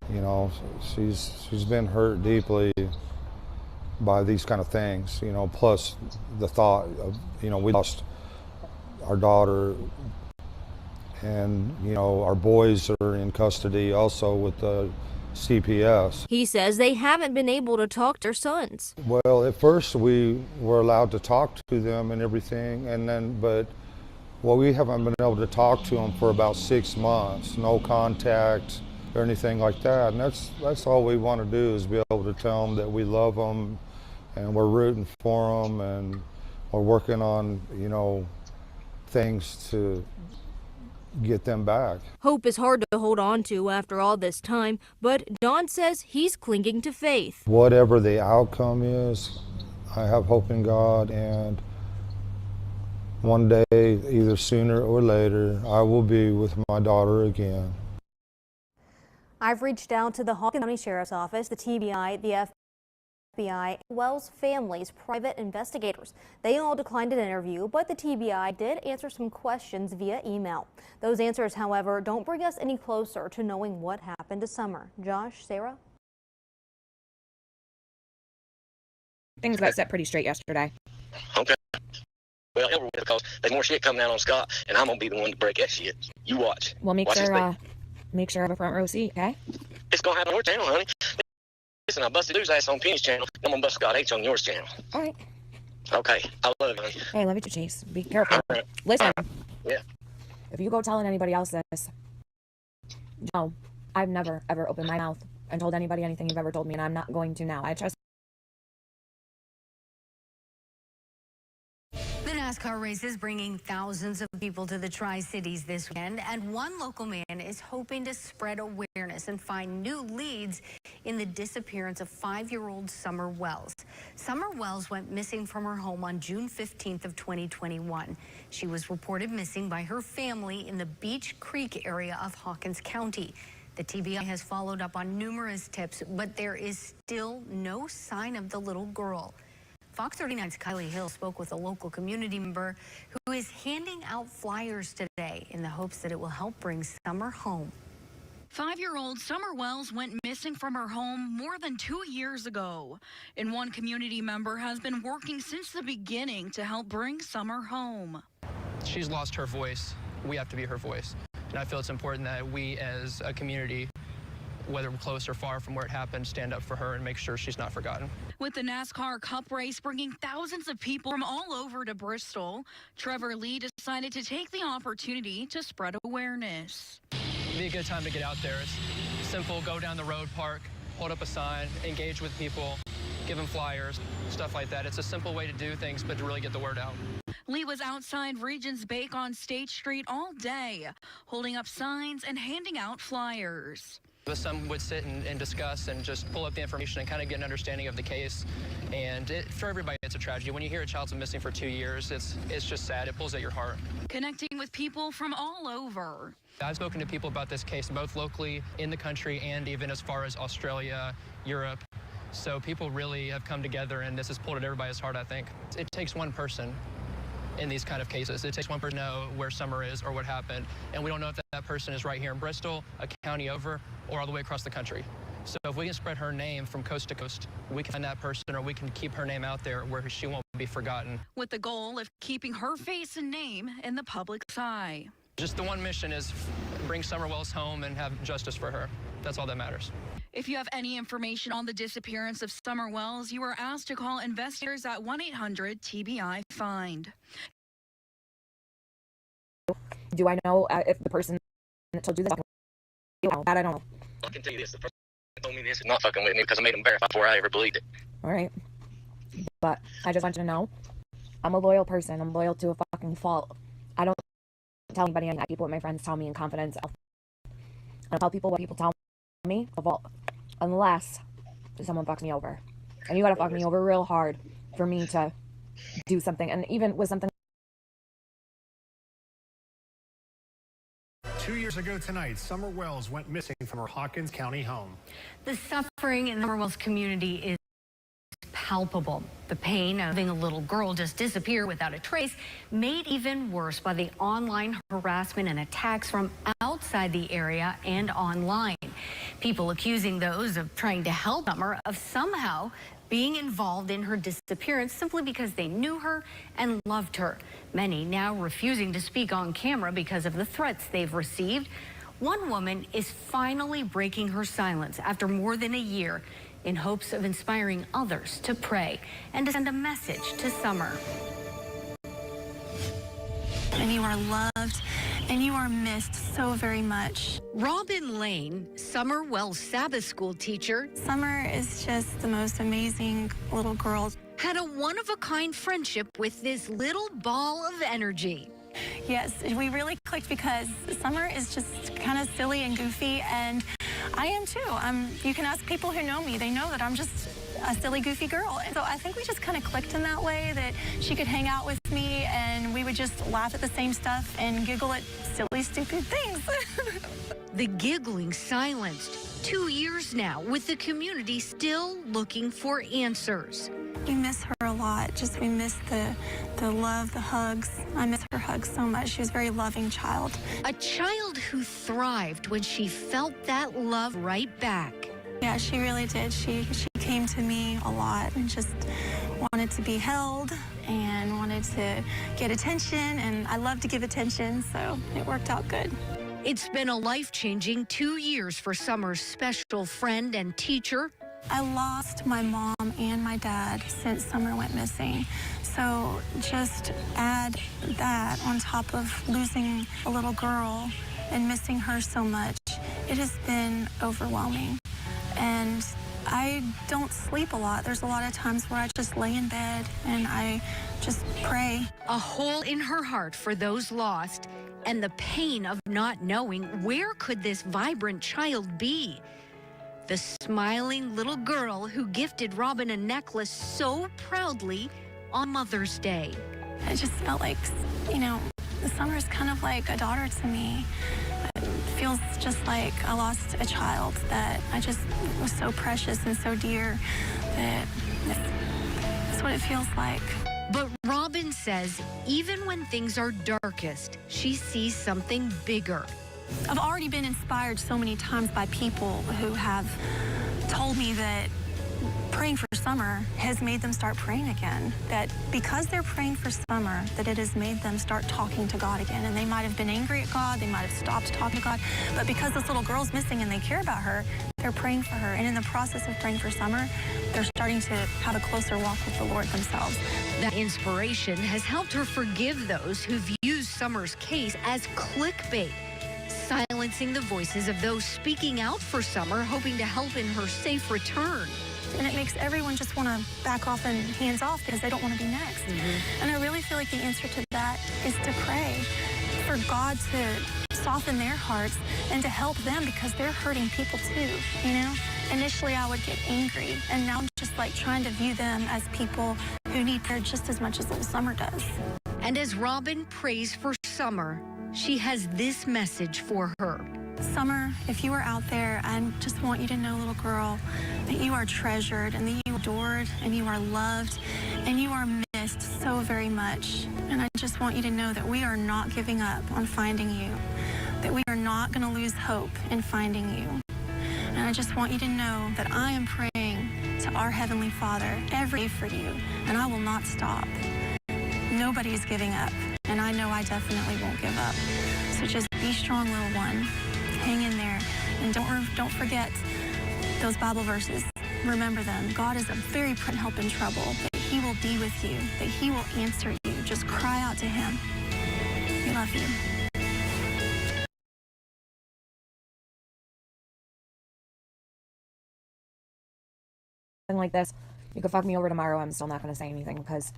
You know, she's been hurt deeply by these kind of things, you know, plus the thought of, you know, we lost our daughter, and, you know, our boys are in custody also with the CPS. He says they haven't been able to talk to their sons. Well, at first we were allowed to talk to them and everything, and then, but, well, we haven't been able to talk to them for about 6 months, no contact or anything like that, and that's all we want to do, is be able to tell them that we love them, and we're rooting for them, and we're working on, you know, things to, get them back. Hope is hard to hold on to after all this time, but Don says he's clinging to faith. Whatever the outcome is, I have hope in God, and one day, either sooner or later, I will be with my daughter again. I've reached out to the Hawkins County Sheriff's Office, the TBI, the FBI, Wells family's private investigators. They all declined an interview, but the TBI did answer some questions via email. Those answers, however, don't bring us any closer to knowing what happened to Summer. Josh, Sarah? Things got set pretty straight yesterday. Okay. Well, because there's more shit coming out on Scott, and I'm gonna be the one to break that shit. You watch. Well, make watch sure I have a front row seat, okay? It's gonna happen on your channel, honey. Listen, I busted Dude's ass on Penny's channel. I'm gonna bust Scott H on yours channel. All right. Okay. I love you, honey. Hey, love you too, Chase. Be careful. All right. Listen. Yeah. If you go telling anybody else this, no, I've never ever opened my mouth and told anybody anything you've ever told me, and I'm not going to now. I trust. The NASCAR race is bringing thousands of people to the Tri-Cities this weekend, and one local man is hoping to spread awareness and find new leads in the disappearance of 5-year-old Summer Wells. Summer Wells went missing from her home on June 15th of 2021. She was reported missing by her family in the Beach Creek area of Hawkins County. The TBI has followed up on numerous tips, but there is still no sign of the little girl. Fox 39's Kylie Hill spoke with a local community member who is handing out flyers today in the hopes that it will help bring Summer home. 5-year-old Summer Wells went missing from her home more than 2 years ago, and one community member has been working since the beginning to help bring Summer home. She's lost her voice. We have to be her voice. And I feel it's important that we as a community, whether we're close or far from where it happened, stand up for her and make sure she's not forgotten. With the NASCAR Cup race bringing thousands of people from all over to Bristol, Trevor Lee decided to take the opportunity to spread awareness. It'd be a good time to get out there. It's simple, go down the road, park, hold up a sign, engage with people, give them flyers, stuff like that. It's a simple way to do things, but to really get the word out. Lee was outside Regent's Bake on State Street all day, holding up signs and handing out flyers. Some would sit and discuss and just pull up the information and kind of get an understanding of the case. And for everybody, it's a tragedy. When you hear a child's been missing for 2 years, it's just sad. It pulls at your heart. Connecting with people from all over. I've spoken to people about this case, both locally in the country and even as far as Australia, Europe. So people really have come together, and this has pulled at everybody's heart, I think. It takes one person in these kind of cases. It takes one person to know where Summer is or what happened, and we don't know if that person is right here in Bristol, a county over, or all the way across the country. So if we can spread her name from coast to coast, we can find that person, or we can keep her name out there where she won't be forgotten. With the goal of keeping her face and name in the public's eye. Just the one mission is bring Summer Wells home and have justice for her. That's all that matters. If you have any information on the disappearance of Summer Wells, you are asked to call investigators at 1-800-TBI-FIND. Do I know if the person that told you this? That I don't know. I can tell you this, the person that told me this is not fucking with me because I made him verify before I ever believed it. All right. But I just want you to know, I'm a loyal person. I'm loyal to a fucking fault. I don't tell anybody anything. People with my friends tell me in confidence. I don't tell people what people tell me, unless someone fucks me over. And you gotta fuck me over real hard for me to do something. And even with something. 2 years ago tonight, Summer Wells went missing from her Hawkins County home. The suffering in the Summer Wells community is palpable. The pain of having a little girl just disappear without a trace, made even worse by the online harassment and attacks from outside the area and online. People accusing those of trying to help Summer of somehow being involved in her disappearance simply because they knew her and loved her. Many now refusing to speak on camera because of the threats they've received. One woman is finally breaking her silence after more than a year in hopes of inspiring others to pray and to send a message to Summer. And you are loved and you are missed so very much. Robin Lane, Summer Wells Sabbath School teacher. Summer is just the most amazing little girl. Had a one-of-a-kind friendship with this little ball of energy. Yes, we really clicked because Summer is just kind of silly and goofy, and I am too. You can ask people who know me. They know that I'm just a silly, goofy girl. And so I think we just kind of clicked in that way, that she could hang out with me and we would just laugh at the same stuff and giggle at silly, stupid things. The giggling silenced. 2 years now, with the community still looking for answers. We miss her a lot. We miss the love, the hugs. I miss her hugs so much. She was a very loving child. A child who thrived when she felt that love right back. Yeah, she really did. She came to me a lot and just wanted to be held and wanted to get attention, and I love to give attention, so it worked out good. It's been a life-changing 2 years for Summer's special friend and teacher. I lost my mom and my dad since Summer went missing. So just add that on top of losing a little girl and missing her so much. It has been overwhelming. And I don't sleep a lot. There's a lot of times where I just lay in bed and I just pray. A hole in her heart for those lost, and the pain of not knowing where could this vibrant child be. The smiling little girl who gifted Robin a necklace so proudly on Mother's Day. I just felt like, Summer is kind of like a daughter to me. It feels just like I lost a child that I just was so precious and so dear that that's what it feels like. But Robin says even when things are darkest, she sees something bigger. I've already been inspired so many times by people who have told me that praying for Summer has made them start praying again. That because they're praying for Summer, that it has made them start talking to God again. And they might have been angry at God, they might have stopped talking to God, but because this little girl's missing and they care about her, they're praying for her. And in the process of praying for Summer, they're starting to have a closer walk with the Lord themselves. That inspiration has helped her forgive those who've used Summer's case as clickbait, silencing the voices of those speaking out for Summer, hoping to help in her safe return. And it makes everyone just want to back off and hands off because they don't want to be next. And I really feel like the answer to that is to pray for God to soften their hearts and to help them because they're hurting people too, Initially I would get angry, and now I'm just like trying to view them as people who need prayer just as much as little Summer does. And as Robin prays for Summer, she has this message for her. Summer, if you are out there, I just want you to know, little girl, that you are treasured and that you are adored and you are loved and you are missed so very much. And I just want you to know that we are not giving up on finding you, that we are not going to lose hope in finding you. And I just want you to know that I am praying to our Heavenly Father every day for you, and I will not stop. Nobody is giving up, and I know I definitely won't give up. So just be strong, little one. Hang in there, and don't forget those Bible verses. Remember them. God is a very present help in trouble, that He will be with you, that He will answer you. Just cry out to Him. We love you. Like this, you could fuck me over tomorrow. I'm still not going to say anything because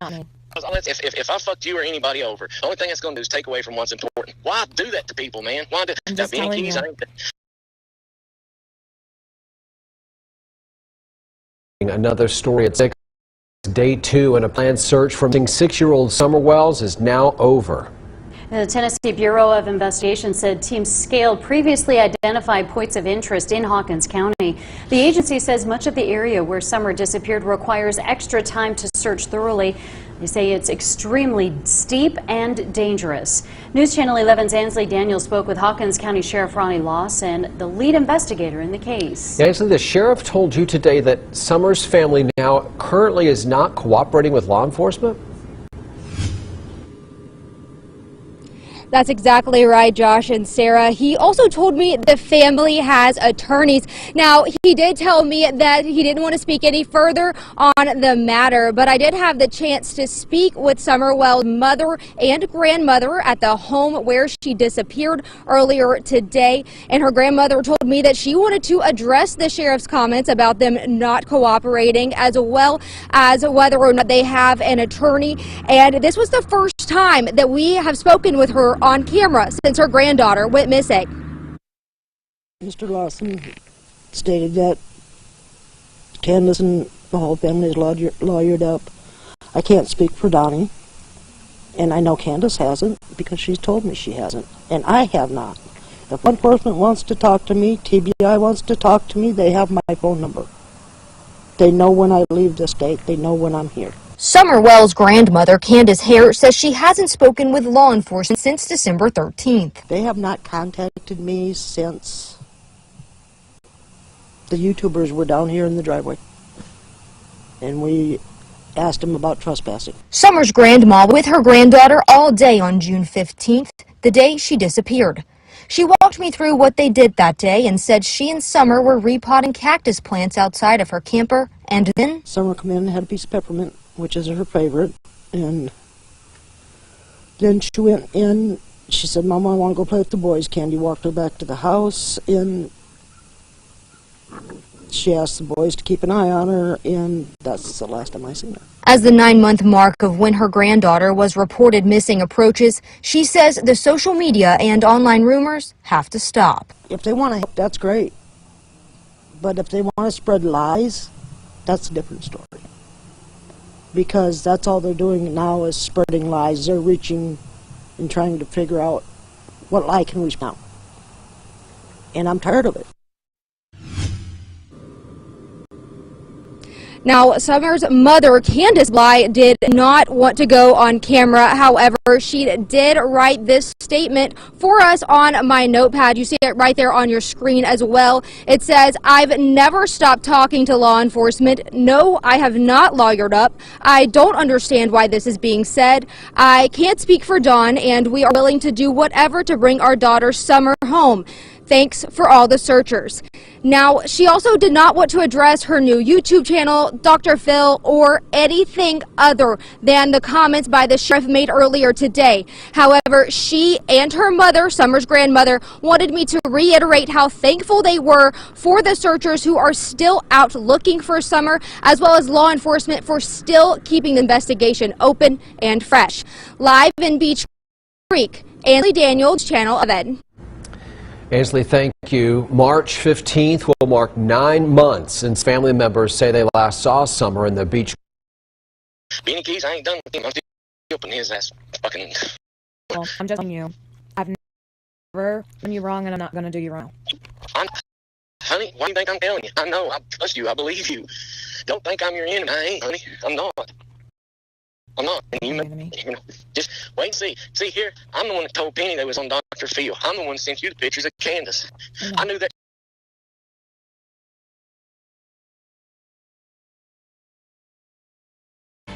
not me. If I fucked you or anybody over, the only thing that's going to do is take away from what's important. Why do that to people, man? Why do I'm just telling you. Another story at 6. Day 2 and a planned search for missing 6-year-old Summer Wells is now over. The Tennessee Bureau of Investigation said teams scaled previously identified points of interest in Hawkins County. The agency says much of the area where Summer disappeared requires extra time to search thoroughly. They say it's extremely steep and dangerous. News Channel 11's Ansley Daniels spoke with Hawkins County Sheriff Ronnie Loss and the lead investigator in the case. Ansley, the sheriff told you today that Summer's family now currently is not cooperating with law enforcement? That's exactly right, Josh and Sarah. He also told me the family has attorneys. Now, he did tell me that he didn't want to speak any further on the matter, but I did have the chance to speak with Summerwell's mother and grandmother at the home where she disappeared earlier today. And her grandmother told me that she wanted to address the sheriff's comments about them not cooperating, as well as whether or not they have an attorney. And this was the first time that we have spoken with her on camera since her granddaughter went missing. Mr. Lawson stated that Candace and the whole family is lawyered up. I can't speak for Donnie, and I know Candace hasn't because she's told me she hasn't, and I have not. If law enforcement wants to talk to me, TBI wants to talk to me, they have my phone number. They know when I leave the state. They know when I'm here. Summerwell's grandmother, Candace Hare, says she hasn't spoken with law enforcement since December 13th. They have not contacted me since the YouTubers were down here in the driveway, and we asked them about trespassing. Summer's grandma with her granddaughter all day on June 15th, the day she disappeared. She walked me through what they did that day and said she and Summer were repotting cactus plants outside of her camper, and then Summer came in and had a piece of peppermint, which is her favorite, and then she went in. She said, "Mama, I want to go play with the boys." Candy walked her back to the house, and she asked the boys to keep an eye on her, and that's the last time I seen her. As the 9-month mark of when her granddaughter was reported missing approaches, she says the social media and online rumors have to stop. If they want to help, that's great, but if they want to spread lies, that's a different story. Because that's all they're doing now is spreading lies. They're reaching and trying to figure out what lie can reach now. And I'm tired of it. Now, Summer's mother, Candace Bly, did not want to go on camera. However, she did write this statement for us on my notepad. You see it right there on your screen as well. It says, "I've never stopped talking to law enforcement. No, I have not lawyered up. I don't understand why this is being said. I can't speak for Dawn, and we are willing to do whatever to bring our daughter Summer home. Thanks for all the searchers." Now, she also did not want to address her new YouTube channel, Dr. Phil, or anything other than the comments by the sheriff made earlier today. However, she and her mother, Summer's grandmother, wanted me to reiterate how thankful they were for the searchers who are still out looking for Summer, as well as law enforcement for still keeping the investigation open and fresh. Live in Beach Creek, Ansley Daniels, Channel 11. Ansley, thank you. March 15th will mark 9 months since family members say they last saw Summer in the Beach. Beanie Keys, I ain't done with him. I'm still putting his ass fucking. Well, I'm just telling you. I've never done you wrong, and I'm not going to do you wrong. Honey, why do you think I'm telling you? I know, I trust you, I believe you. Don't think I'm your enemy. I ain't, honey. I'm not. I'm not. And you know, just wait and see. See here, I'm the one that told Penny they was on Dr. Phil. I'm the one that sent you the pictures of Candace. I knew that.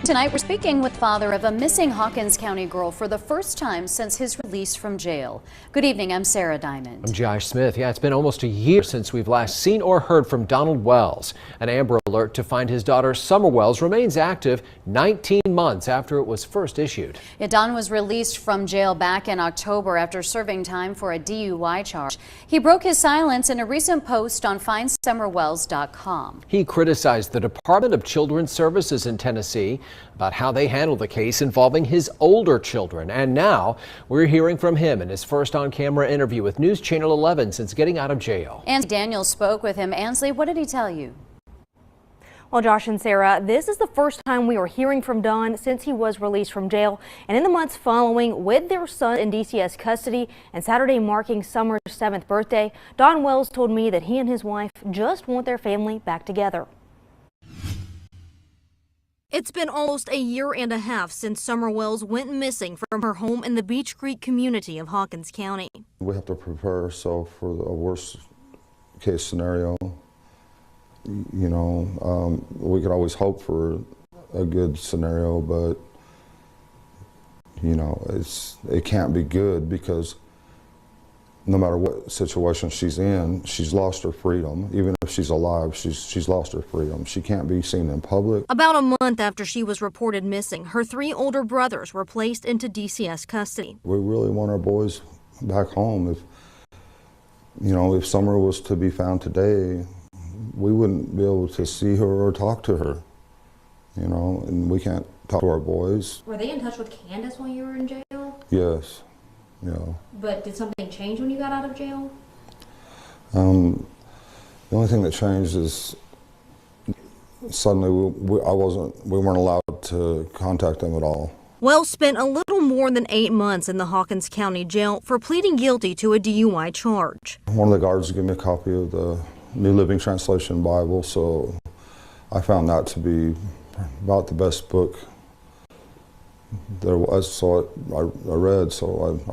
Tonight, we're speaking with the father of a missing Hawkins County girl for the first time since his release from jail. Good evening, I'm Sarah Diamond. I'm Josh Smith. Yeah, it's been almost a year since we've last seen or heard from Donald Wells. An Amber Alert to find his daughter Summer Wells remains active 19 months after it was first issued. Yeah, Don was released from jail back in October after serving time for a DUI charge. He broke his silence in a recent post on findsummerwells.com. He criticized the Department of Children's Services in Tennessee about how they handled the case involving his older children. And now we're hearing from him in his first on-camera interview with News Channel 11 since getting out of jail. Ansley Daniels spoke with him. Ansley, what did he tell you? Well, Josh and Sarah, this is the first time we are hearing from Don since he was released from jail, and in the months following, with their son in DCS custody and Saturday marking Summer's 7th birthday, Don Wells told me that he and his wife just want their family back together. It's been almost a year and a half since Summer Wells went missing from her home in the Beach Creek community of Hawkins County. We have to prepare ourselves for a worst case scenario. You know, we could always hope for a good scenario, but you know, it can't be good, because no matter what situation she's in, she's lost her freedom. Even if she's alive, she's lost her freedom. She can't be seen in public. About a month after she was reported missing, her 3 older brothers were placed into DCS custody. We really want our boys back home. If Summer was to be found today, we wouldn't be able to see her or talk to her, and we can't talk to our boys. Were they in touch with Candace while you were in jail? Yes, But did something change when you got out of jail? The only thing that changed is suddenly we weren't allowed to contact them at all. Wells spent a little more than 8 months in the Hawkins County Jail for pleading guilty to a DUI charge. One of the guards gave me a copy of the New Living Translation Bible, so I found that to be about the best book there was. So I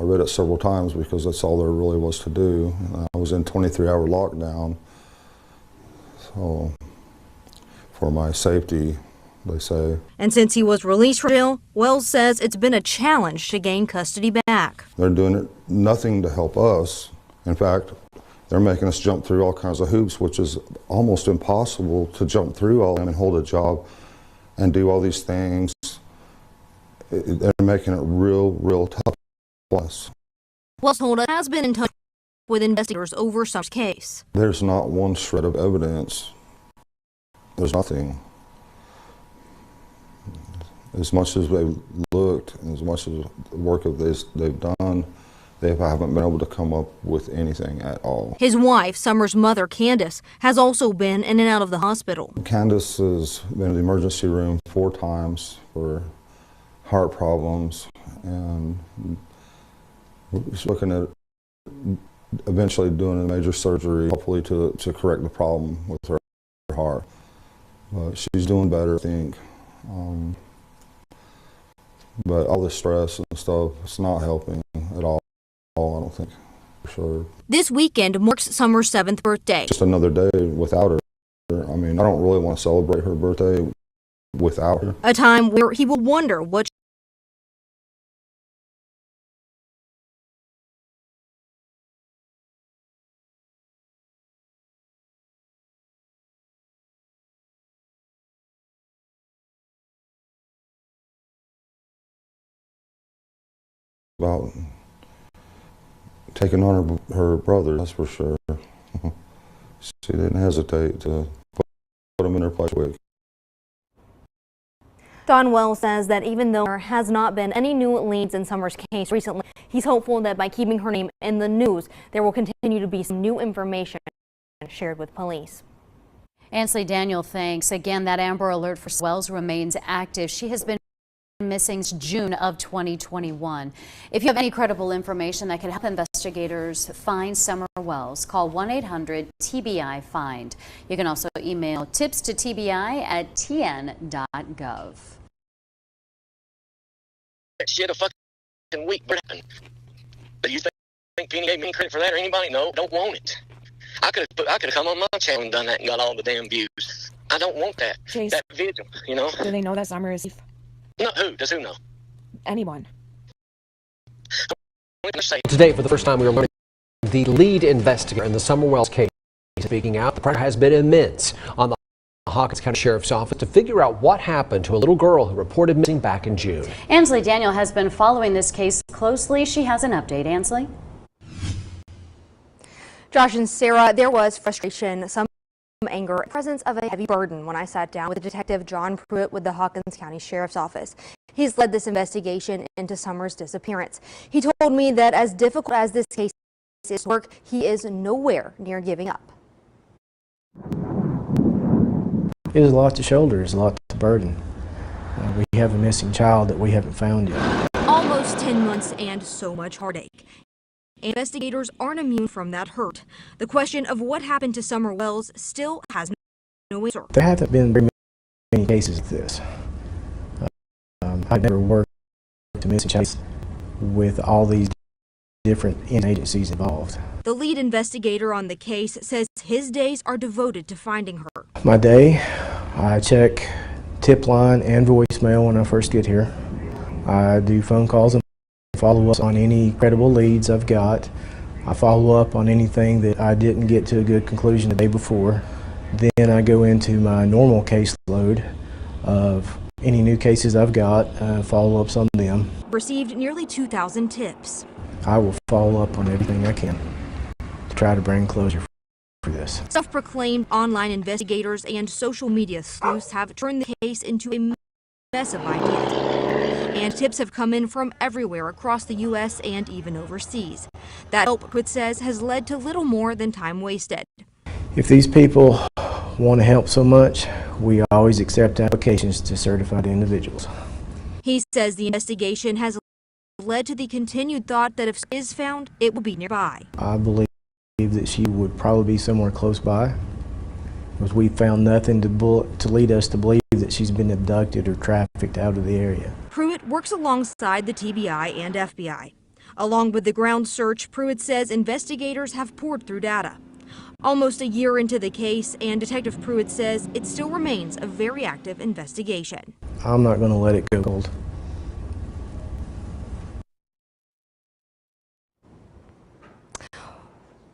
read it several times, because that's all there really was to do. I was in 23-hour lockdown, so for my safety, they say. And since he was released from jail, Wells says it's been a challenge to gain custody back. They're doing nothing to help us. In fact, they're making us jump through all kinds of hoops, which is almost impossible to jump through all of them and hold a job and do all these things. They're making it real tough for us. Wells told us has been in touch with investigators over Summer's case. There's not one shred of evidence. There's nothing. As much as they've looked, and as much as the work of this they've done, they haven't been able to come up with anything at all. His wife, Summer's mother, Candace, has also been in and out of the hospital. Candace has been in the emergency room 4 times for heart problems, and she's looking at eventually doing a major surgery, hopefully to correct the problem with her heart. But she's doing better, I think. But all the stress and stuff, it's not helping at all, I don't think, for sure. This weekend marks Summer's 7th birthday. Just another day without her. I mean, I don't really want to celebrate her birthday without her. A time where he will wonder what About taking on her brother, that's for sure. She didn't hesitate to put him in her place quick. Don Wells says that even though there has not been any new leads in Summer's case recently, he's hopeful that by keeping her name in the news, there will continue to be some new information shared with police. Ansley Daniel, thanks. Again, that Amber Alert for Wells remains active. She has been missing since June of 2021. If you have any credible information that can help investigators find Summer Wells, call 1-800-TBI-FIND. You can also email tips to tbi@tn.gov. Shit a fucking week. But you think Penny gave me credit for that, or anybody? No, don't want it. I could have come on my channel and done that and got all the damn views. I don't want that. Chase, that Vigil, Do they know that Summer is? No, who? Does who know? Anyone. Today, for the first time, we are learning the lead investigator in the Summer Wells case. Speaking out, the pressure has been immense on the Hawkins County Sheriff's Office to figure out what happened to a little girl who reported missing back in June. Ansley Daniel has been following this case closely. She has an update. Ansley? Josh and Sarah, there was frustration, some anger, presence of a heavy burden when I sat down with Detective John Pruitt with the Hawkins County Sheriff's Office. He's led this investigation into Summer's disappearance. He told me that as difficult as this case is to work, he is nowhere near giving up. It is a lot to shoulder, it's a lot to burden. We have a missing child that we haven't found yet. Almost 10 months and so much heartache. Investigators aren't immune from that hurt. The question of what happened to Summer Wells still has no answer. There haven't been very many cases of this. I've never worked a missing child with all these different agencies involved. The lead investigator on the case says his days are devoted to finding her. My day, I check tip line and voicemail when I first get here. I do phone calls and follow up on any credible leads I've got. I follow up on anything that I didn't get to a good conclusion the day before. Then I go into my normal caseload of any new cases I've got, follow-ups on them. Received nearly 2,000 tips. I will follow up on everything I can to try to bring closure for this. Self-proclaimed online investigators and social media sleuths have turned the case into a mess of ideas. And tips have come in from everywhere across the U.S. and even overseas. That help, Pruitt says, has led to little more than time wasted. If these people want to help so much, we always accept applications to certified individuals. He says the investigation has led to the continued thought that if she is found, it will be nearby. I believe that she would probably be somewhere close by, because we found nothing to lead us to believe that she's been abducted or trafficked out of the area. Pruitt works alongside the TBI and FBI. Along with the ground search, Pruitt says investigators have poured through data. Almost a year into the case, and Detective Pruitt says it still remains a very active investigation. I'm not going to let it go cold.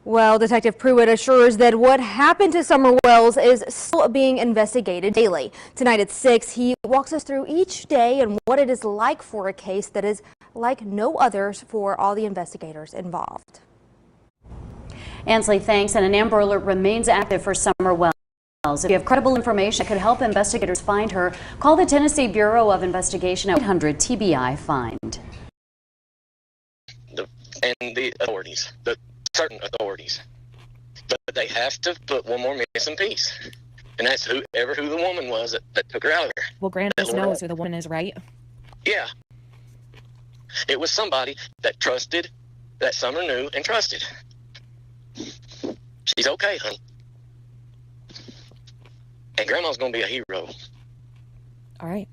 Well, Detective Pruitt assures that what happened to Summer Wells is still being investigated daily. Tonight at 6, he walks us through each day and what it is like for a case that is like no others for all the investigators involved. Ansley, thanks. And an Amber Alert remains active for Summer Wells. If you have credible information that could help investigators find her, call the Tennessee Bureau of Investigation at 800-TBI-FIND. And the authorities, the certain authorities. But they have to put one more missing piece. And that's who the woman was that took her out of there. Well, Grandis knows who the woman is, right? Yeah. It was somebody that trusted, that Summer knew and trusted. She's okay, honey. And Grandma's gonna be a hero. All right.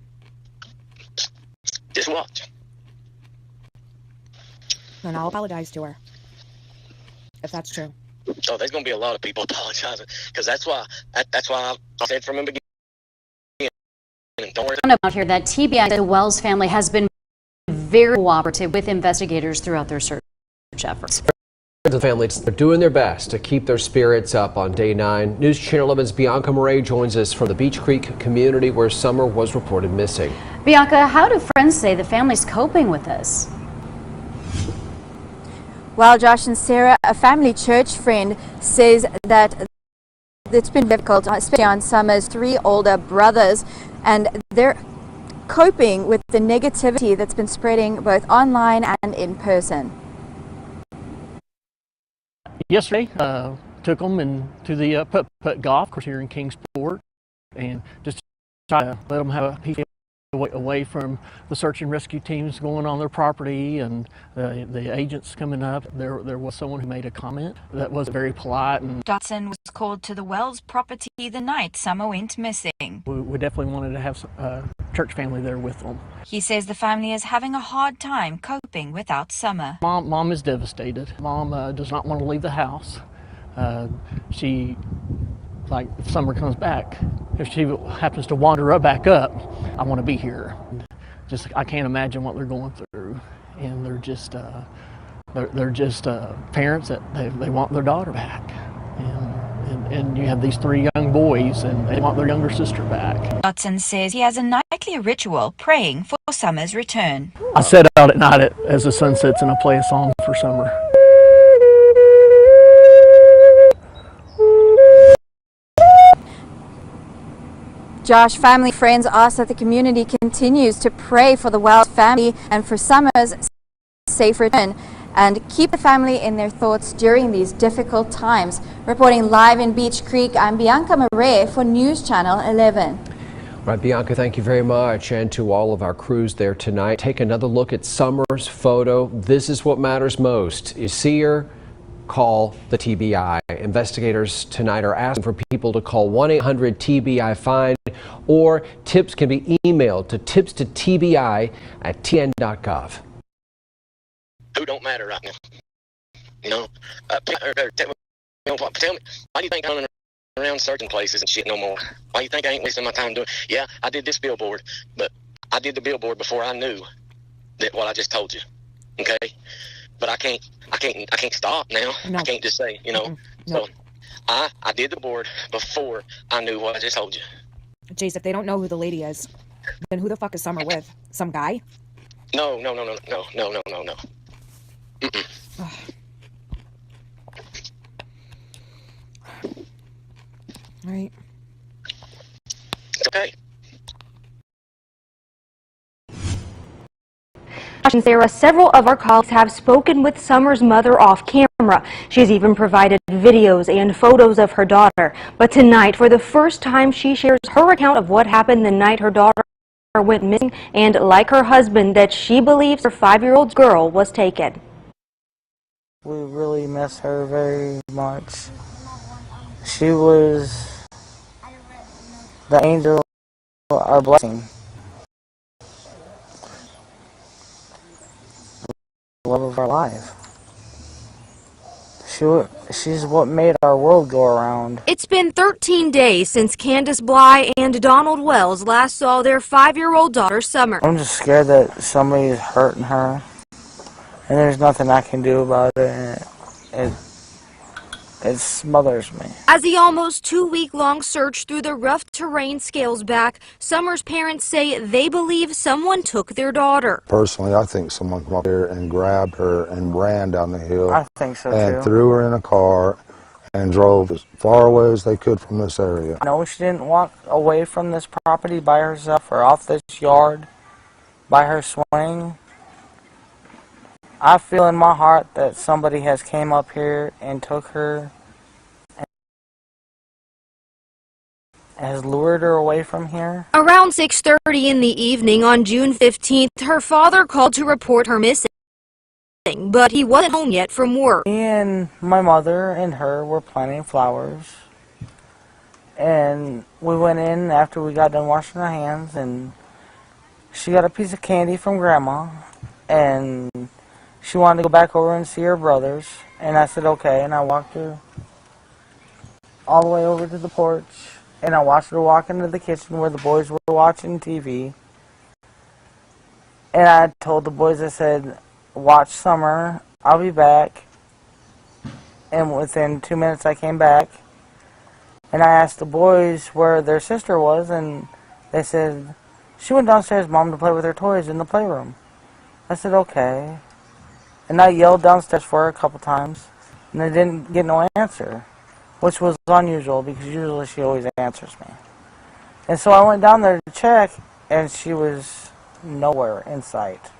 Just watch. And I'll apologize to her, if that's true. Oh, there's gonna be a lot of people apologizing, because that's why I said from the beginning. Don't worry. Out here that TBI, the Wells family, has been very cooperative with investigators throughout their search efforts. The families are doing their best to keep their spirits up on day 9. News Channel 11's Bianca Murray joins us from the Beach Creek community where Summer was reported missing. Bianca, how do friends say the family's coping with this? Well, Josh and Sarah, a family church friend says that it's been difficult, especially on Summer's 3 older brothers, and they're coping with the negativity that's been spreading both online and in person. Yesterday, took them to the putt golf course here in Kingsport, and just try to let them have a peace away from the search and rescue teams going on their property and the agents coming up. There was someone who made a comment that was very polite. And Dotson was called to the Wells property the night Summer went missing. We definitely wanted to have a church family there with them. He says the family is having a hard time coping without Summer. Mom is devastated. Mom does not want to leave the house. If Summer comes back, if she happens to wander back up, I want to be here. I can't imagine what they're going through, and they're just parents that they want their daughter back, and you have these 3 young boys, and they want their younger sister back. Dotson says he has a nightly ritual praying for Summer's return. I sit out at night as the sun sets, and I play a song for Summer. Josh, family friends ask that the community continues to pray for the Wells family and for Summer's safe return, and keep the family in their thoughts during these difficult times. Reporting live in Beach Creek, I'm Bianca Murray for News Channel 11. Right, Bianca, thank you very much. And to all of our crews there tonight, take another look at Summer's photo. This is what matters most. You see her? Call the TBI. Investigators tonight are asking for people to call 1-800-TBI-FIND, or tips can be emailed to tips@tbi.tn.gov. Who don't matter right now? You know, tell me, why do you think I'm running around searching places and shit no more? Why do you think I ain't wasting my time doing? Yeah, I did this billboard, but I did the billboard before I knew that what I just told you. Okay, but I can't stop now. No. I can't just say, you know. No. So I did the board before I knew what I just told you. Jace, if they don't know who the lady is, then who the fuck is Summer with? Some guy? No. Right. It's okay. Sarah, several of our colleagues have spoken with Summer's mother off camera. She's even provided videos and photos of her daughter. But tonight, for the first time, she shares her account of what happened the night her daughter went missing, and like her husband, that she believes her 5-year-old girl was taken. We really miss her very much. She was the angel, our blessing. Love of our life. She's what made our world go around. It's been 13 days since Candace Bly and Donald Wells last saw their 5-year-old daughter, Summer. I'm just scared that somebody's hurting her, and there's nothing I can do about it, and it smothers me. As the almost 2-week-long search through the rough terrain scales back, Summer's parents say they believe someone took their daughter. Personally, I think someone came up here and grabbed her and ran down the hill. I think so and too. Threw her in a car and drove as far away as they could from this area. No, she didn't walk away from this property by herself or off this yard by her swing. I feel in my heart that somebody has came up here and took her and has lured her away from here. Around 6:30 in the evening on June 15th, her father called to report her missing, but he wasn't home yet from work. Me and my mother and her were planting flowers, and we went in after we got done washing our hands, and she got a piece of candy from Grandma, and she wanted to go back over and see her brothers, and I said okay, and I walked her all the way over to the porch, and I watched her walk into the kitchen where the boys were watching TV, and I told the boys, I said, watch Summer, I'll be back, and within 2 minutes I came back, and I asked the boys where their sister was, and they said, she went downstairs, Mom, to play with her toys in the playroom. I said, okay. And I yelled downstairs for her a couple times, and I didn't get no answer, which was unusual because usually she always answers me. And so I went down there to check, and she was nowhere in sight.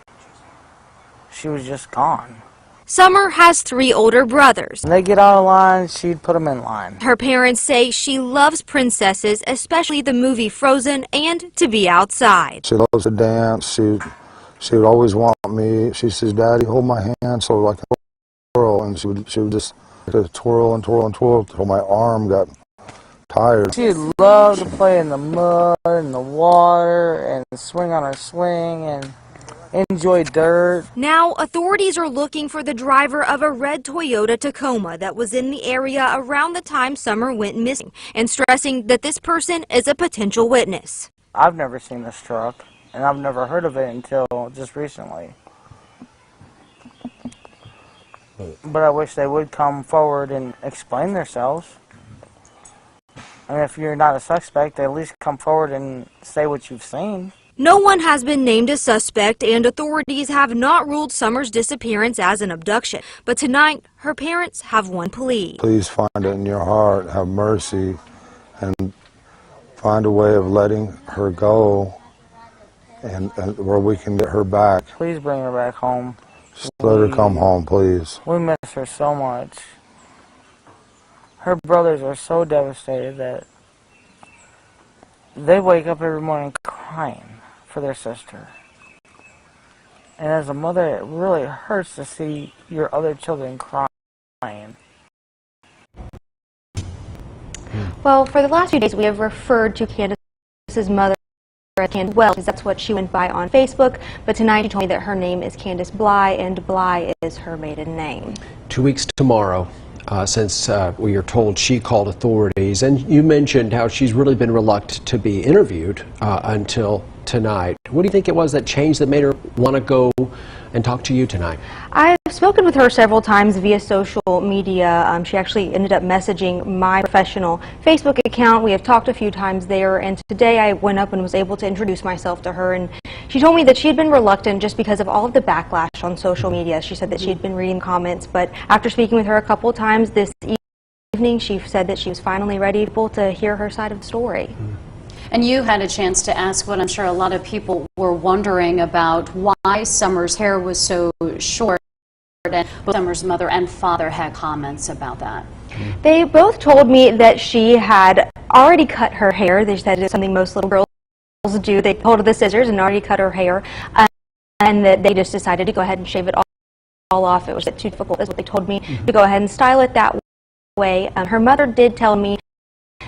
She was just gone. Summer has 3 older brothers. When they get out of line, she'd put them in line. Her parents say she loves princesses, especially the movie Frozen, and to be outside. She loves to dance. She would always want me. She says, Daddy, hold my hand so like a twirl. And she would just twirl and twirl and twirl until my arm got tired. She loved to play in the mud and the water and swing on her swing and enjoy dirt. Now, authorities are looking for the driver of a red Toyota Tacoma that was in the area around the time Summer went missing, and stressing that this person is a potential witness. I've never seen this truck, and I've never heard of it until just recently. But I wish they would come forward and explain themselves. And if you're not a suspect, at least come forward and say what you've seen. No one has been named a suspect, and authorities have not ruled Summer's disappearance as an abduction. But tonight, her parents have one plea. Please find it in your heart, have mercy, and find a way of letting her go and where we can get her back. Please bring her back home. Just let her come home, please. We miss her so much. Her brothers are so devastated that they wake up every morning crying for their sister. And as a mother, it really hurts to see your other children crying. Well, for the last few days, we have referred to Candace's mother as Candace Wells, because that's what she went by on Facebook. But tonight, she told me that her name is Candace Bly, and Bly is her maiden name. 2 weeks tomorrow, since we are told she called authorities. And you mentioned how she's really been reluctant to be interviewed until tonight. What do you think it was that changed that made her want to go and talk to you tonight? I've spoken with her several times via social media. She actually ended up messaging my professional Facebook account. We have talked a few times there, and today I went up and was able to introduce myself to her, and she told me that she had been reluctant just because of all of the backlash on social media. She said that she had been reading comments, but after speaking with her a couple of times this evening, she said that she was finally ready to hear her side of the story. And you had a chance to ask what I'm sure a lot of people were wondering about, why Summer's hair was so short, and Summer's mother and father had comments about that. They both told me that she had already cut her hair. They said it's something most little girls do. They pulled the scissors and already cut her hair, and that they just decided to go ahead and shave it all off. It was too difficult, is what they told me, to go ahead and style it that way. Her mother did tell me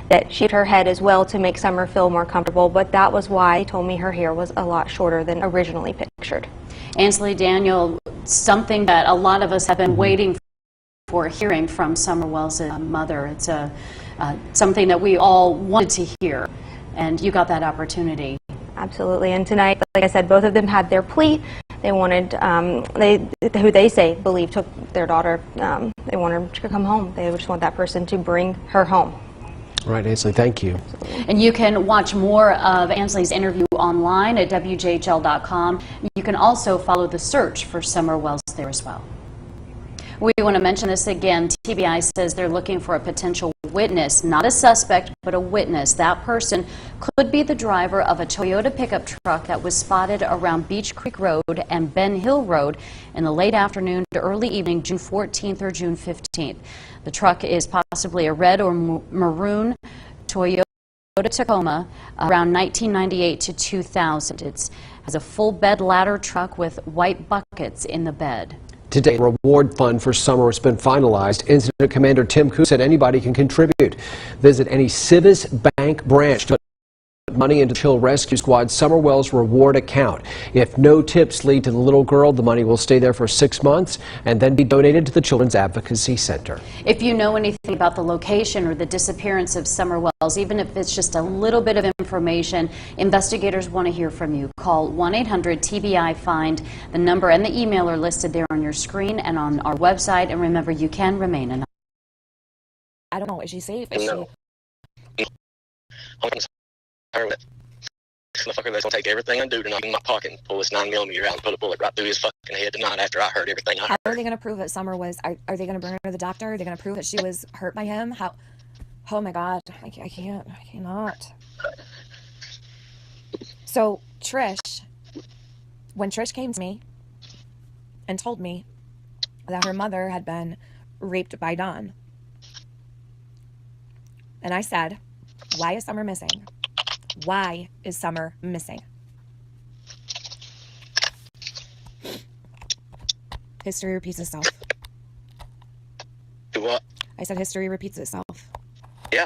that she shaved her head as well to make Summer feel more comfortable, but that was why she told me her hair was a lot shorter than originally pictured. Ansley, Daniel, something that a lot of us have been waiting for hearing from Summer Wells' mother. It's something that we all wanted to hear, and you got that opportunity. Absolutely, and tonight, like I said, both of them had their plea. They wanted, who they say believe took their daughter, they wanted her to come home. They just want that person to bring her home. All right, Ansley, thank you. And you can watch more of Ansley's interview online at WJHL.com. You can also follow the search for Summer Wells there as well. We want to mention this again. TBI says they're looking for a potential witness, not a suspect, but a witness. That person could be the driver of a Toyota pickup truck that was spotted around Beach Creek Road and Ben Hill Road in the late afternoon to early evening, June 14th or June 15th. The truck is possibly a red or maroon Toyota Tacoma around 1998 to 2000. It has a full bed ladder truck with white buckets in the bed. Today, a reward fund for Summer has been finalized. Incident Commander Tim Koo said anybody can contribute. Visit any Civis Bank branch to put money into the Chill Rescue Squad Summer Wells reward account. If no tips lead to the little girl, the money will stay there for 6 months and then be donated to the Children's Advocacy Center. If you know anything about the location or the disappearance of Summer Wells, even if it's just a little bit of information, investigators want to hear from you. Call 1-800-TBI-FIND. The number and the email are listed there on your screen and on our website. And remember, you can remain anonymous. I don't know. Is she safe? No. This motherfucker that's gonna take everything I do tonight in my pocket and pull this 9mm out and put a bullet right through his fucking head tonight after I heard everything I heard. How are they going to prove that Summer was, are they going to bring her to the doctor? Are they going to prove that she was hurt by him? How, oh my God, I cannot. So Trish, when Trish came to me and told me that her mother had been raped by Don, and I said, why is Summer missing? Why is Summer missing? History repeats itself. Do what? I said history repeats itself. Yeah.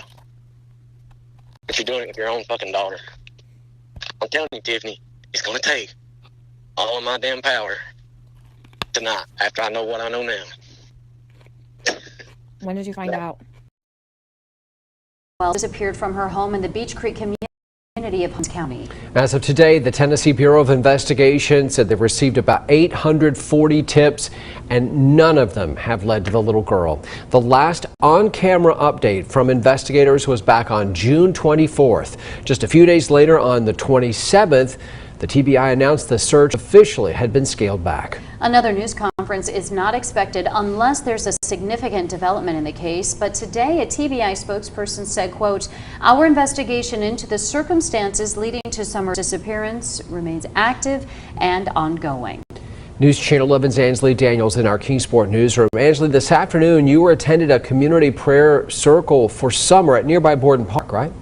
But you're doing it with your own fucking daughter. I'm telling you, Tiffany, it's gonna take all of my damn power tonight after I know what I know now. When did you find out? Well, disappeared from her home in the Beach Creek community of Hunt County. As of today, the Tennessee Bureau of Investigation said they've received about 840 tips, and none of them have led to the little girl. The last on-camera update from investigators was back on June 24th. Just a few days later, on the 27th, the TBI announced the search officially had been scaled back. Another news conference is not expected unless there's a significant development in the case. But today, a TBI spokesperson said, quote, "Our investigation into the circumstances leading to Summer's disappearance remains active and ongoing." News Channel 11's Ansley Daniels in our Kingsport newsroom. Ansley, this afternoon you attended a community prayer circle for Summer at nearby Borden Park, right?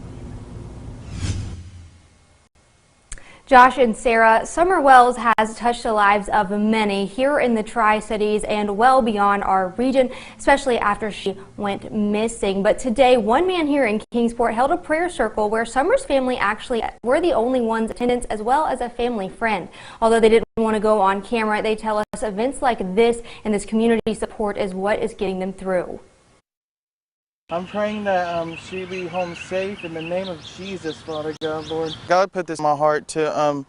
Josh and Sarah, Summer Wells has touched the lives of many here in the Tri-Cities and well beyond our region, especially after she went missing. But today, one man here in Kingsport held a prayer circle where Summer's family actually were the only ones in attendance, as well as a family friend. Although they didn't want to go on camera, they tell us events like this and this community support is what is getting them through. I'm praying that she be home safe in the name of Jesus, Father God, Lord. God put this in my heart to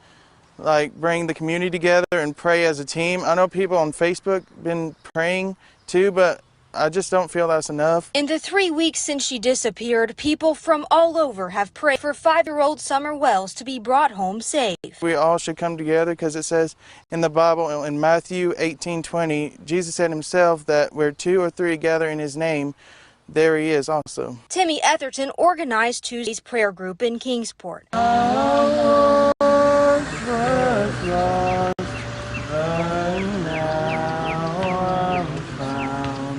like bring the community together and pray as a team. I know people on Facebook been praying too, but I just don't feel that's enough. In the 3 weeks since she disappeared, people from all over have prayed for 5-year-old Summer Wells to be brought home safe. We all should come together because it says in the Bible in Matthew 18:20, Jesus said himself that where 2 or 3 gather in his name, there he is also. Timmy Etherton organized Tuesday's prayer group in Kingsport.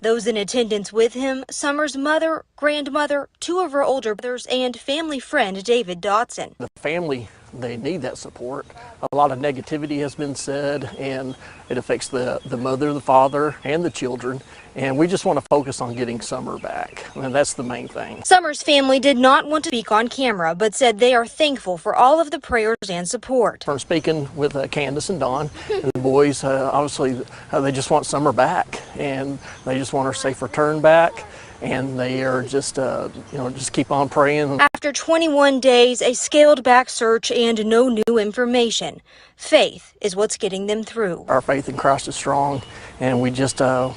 Those in attendance with him, Summer's mother, grandmother, 2 of her older brothers, and family friend David Dotson. The family, they need that support. A lot of negativity has been said, and it affects the mother, the father, and the children. And we just want to focus on getting Summer back, and that's the main thing. Summer's family did not want to speak on camera, but said they are thankful for all of the prayers and support. From speaking with Candace and Don, and the boys, obviously, they just want Summer back, and they just want her safe return back. And they are just, just keep on praying. After 21 days, a scaled-back search and no new information, faith is what's getting them through. Our faith in Christ is strong, and we just don't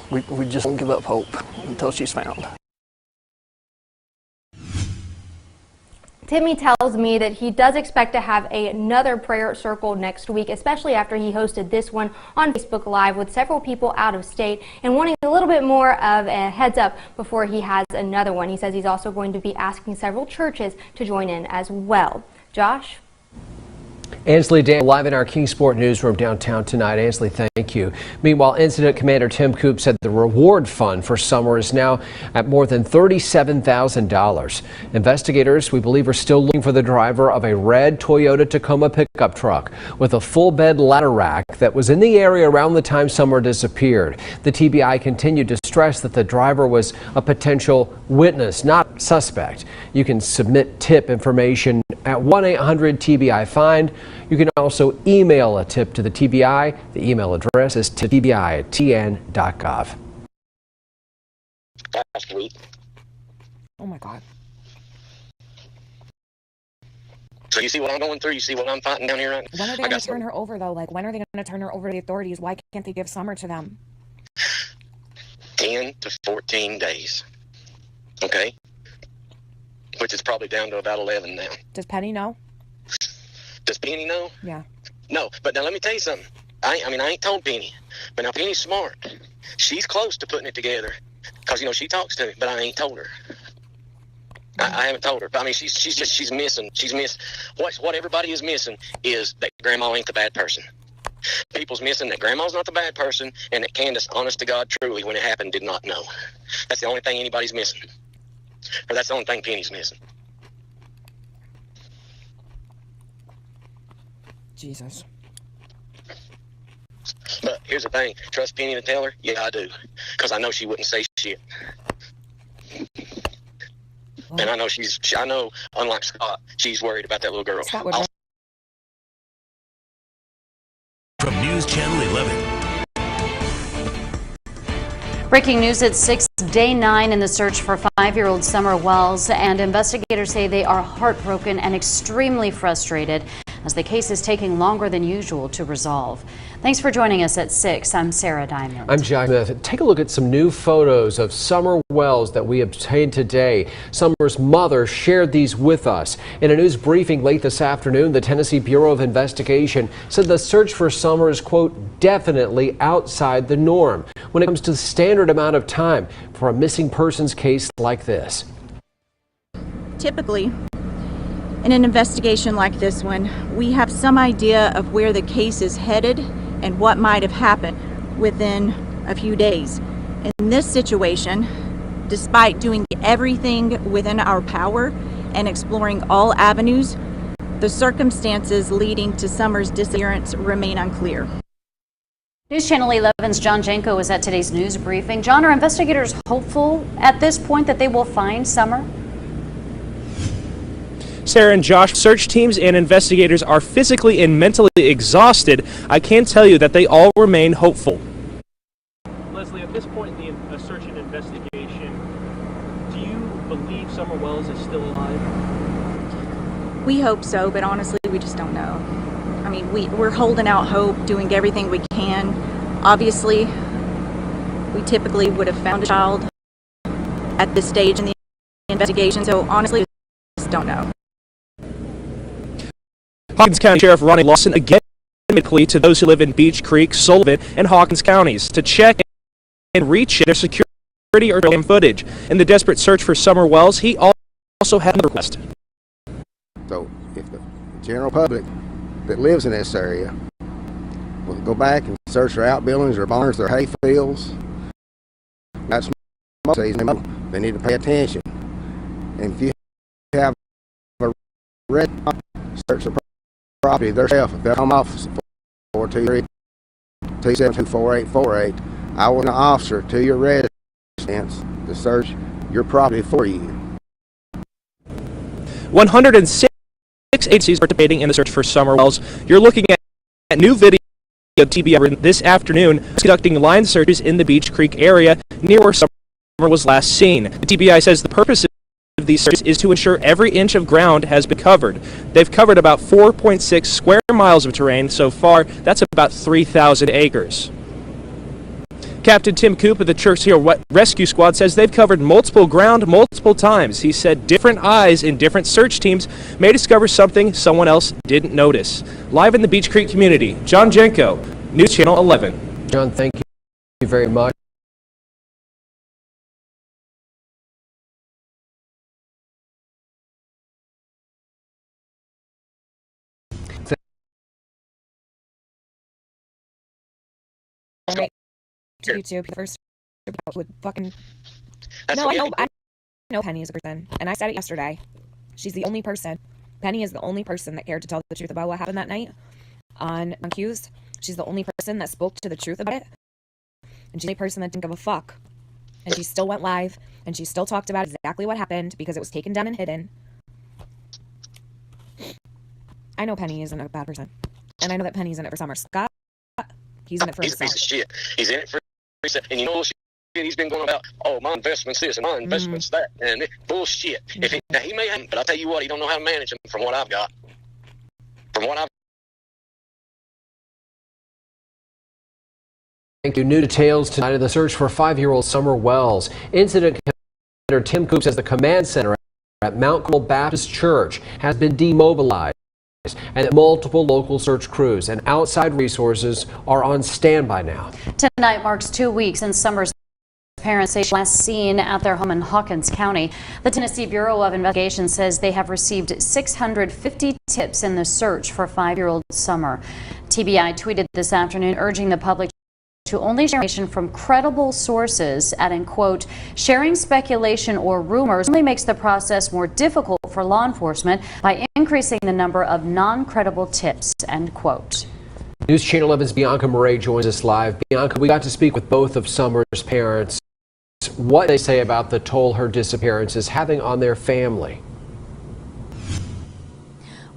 give up hope until she's found. Timmy tells me that he does expect to have another prayer circle next week, especially after he hosted this one on Facebook Live with several people out of state and wanting a little bit more of a heads up before he has another one. He says he's also going to be asking several churches to join in as well. Josh? Ansley Dan live in our Kingsport newsroom downtown tonight. Ansley, thank you. Meanwhile, Incident Commander Tim Coop said the reward fund for Summer is now at more than $37,000. Investigators, we believe, are still looking for the driver of a red Toyota Tacoma pickup truck with a full bed ladder rack that was in the area around the time Summer disappeared. The TBI continued to stress that the driver was a potential witness, not suspect. You can submit tip information at 1-800-TBI-FIND. You can also email a tip to the TBI. The email address is tbi@tn.gov. Last week. Oh my God. So you see what I'm going through? You see what I'm fighting down here right now? When are they going to turn her over, though? Like, when are they going to turn her over to the authorities? Why can't they give Summer to them? 10 to 14 days. Okay? Which is probably down to about 11 now. Does Penny know? Does Penny know? Yeah. No, but now let me tell you something. I ain't told Penny. But now Penny's smart. She's close to putting it together. Because, she talks to me, but I ain't told her. I haven't told her. But, I mean, she's missing. She's missed. What everybody is missing is that Grandma ain't the bad person. People's missing that Grandma's not the bad person and that Candace, honest to God, truly, when it happened, did not know. That's the only thing anybody's missing. Or that's the only thing Penny's missing. Jesus. But here's the thing. Trust Penny to tell her? Yeah, I do. Because I know she wouldn't say shit. And I know I know, unlike Scott, she's worried about that little girl. From News Channel 11. Breaking news at 6, day 9 in the search for 5-year-old Summer Wells, and investigators say they are heartbroken and extremely frustrated as the case is taking longer than usual to resolve. Thanks for joining us at 6. I'm Sarah Diamond. I'm Jack Smith. Take a look at some new photos of Summer Wells that we obtained today. Summer's mother shared these with us. In a news briefing late this afternoon, the Tennessee Bureau of Investigation said the search for Summer is, quote, definitely outside the norm when it comes to the standard amount of time for a missing persons case like this. Typically, in an investigation like this one, we have some idea of where the case is headed and what might have happened within a few days. In this situation, despite doing everything within our power and exploring all avenues, the circumstances leading to Summer's disappearance remain unclear. News Channel 11's John Janko is at today's news briefing. John, are investigators hopeful at this point that they will find Summer? Sarah and Josh, search teams and investigators are physically and mentally exhausted. I can tell you that they all remain hopeful. Leslie, at this point in the search and investigation, do you still alive? We hope so, but honestly, we just don't know. I mean, we're holding out hope, doing everything we can. Obviously, we typically would have found a child at this stage in the investigation, so honestly, we just don't know. Hawkins County Sheriff Ronnie Lawson again made a plea to those who live in Beach Creek, Sullivan, and Hawkins counties to check and recheck their security or footage. In the desperate search for Summer Wells, he also had another request. So if the general public that lives in this area will go back and search their outbuildings, their barns, their hay fields, that's most season. They need to pay attention. And if you have a red search the property themselves, if they'll come off 423-272-4848, I want an officer to your residence to search your property for you. 106 agencies are participating in the search for Summer Wells. You're looking at new video of TBI this afternoon conducting line searches in the Beach Creek area near where Summer was last seen. The TBI says the purpose of these searches is to ensure every inch of ground has been covered. They've covered about 4.6 square miles of terrain so far. That's about 3,000 acres. Captain Tim Coop of the Church Hill Rescue Squad says they've covered multiple ground multiple times. He said different eyes in different search teams may discover something someone else didn't notice. Live in the Beach Creek community, John Jenko, News Channel 11. John, thank you very much. YouTube first would fucking no, I know Penny is a person, and I said it yesterday. She's the only person. Penny is the only person that cared to tell the truth about what happened that night on Q's. She's the only person that spoke to the truth about it, and she's the only person that didn't give a fuck. And she still went live, and she still talked about exactly what happened because it was taken down and hidden. I know Penny isn't a bad person, and I know that Penny's in it for Summer. Scott, he's in it for himself. He's a piece of shit. He's in it for himself. And you know what he's been going about? Oh, my investment's this and my investment's that. And bullshit. Now, he may have, but I'll tell you what, he don't know how to manage them from what I've got. From what I've Thank you. New details tonight of the search for 5-year-old Summer Wells. Incident Commander Tim Coop says the command center at Mount Carmel Baptist Church has been demobilized, and that multiple local search crews and outside resources are on standby now. Tonight marks 2 weeks since Summer's parents say she last seen at their home in Hawkins County. The Tennessee Bureau of Investigation says they have received 650 tips in the search for 5-year-old Summer. TBI tweeted this afternoon urging the public to only share information from credible sources, adding, quote, sharing speculation or rumors only makes the process more difficult for law enforcement by increasing the number of non-credible tips, end quote. News Channel 11's Bianca Murray joins us live. Bianca, we got to speak with both of Summer's parents. What they say about the toll her disappearance is having on their family.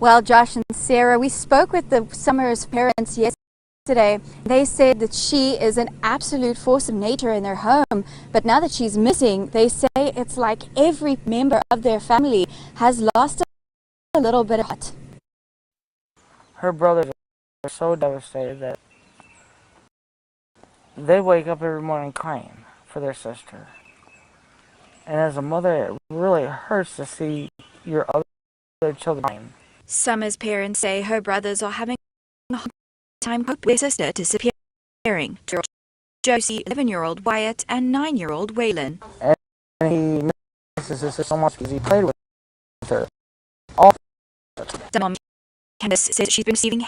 Well, Josh and Sarah, we spoke with the Summer's parents yesterday. They said that she is an absolute force of nature in their home, but now that she's missing, they say it's like every member of their family has lost a little bit of heart. Her brothers are so devastated that they wake up every morning crying for their sister. And as a mother, it really hurts to see your other children crying. Summer's parents say her brothers are having a hard time coping with their sister disappearing. Josie, 11-year-old Wyatt, and 9-year-old Waylon. And he misses his sister so much because he played with her. All The mom, Candace, says she's been receiving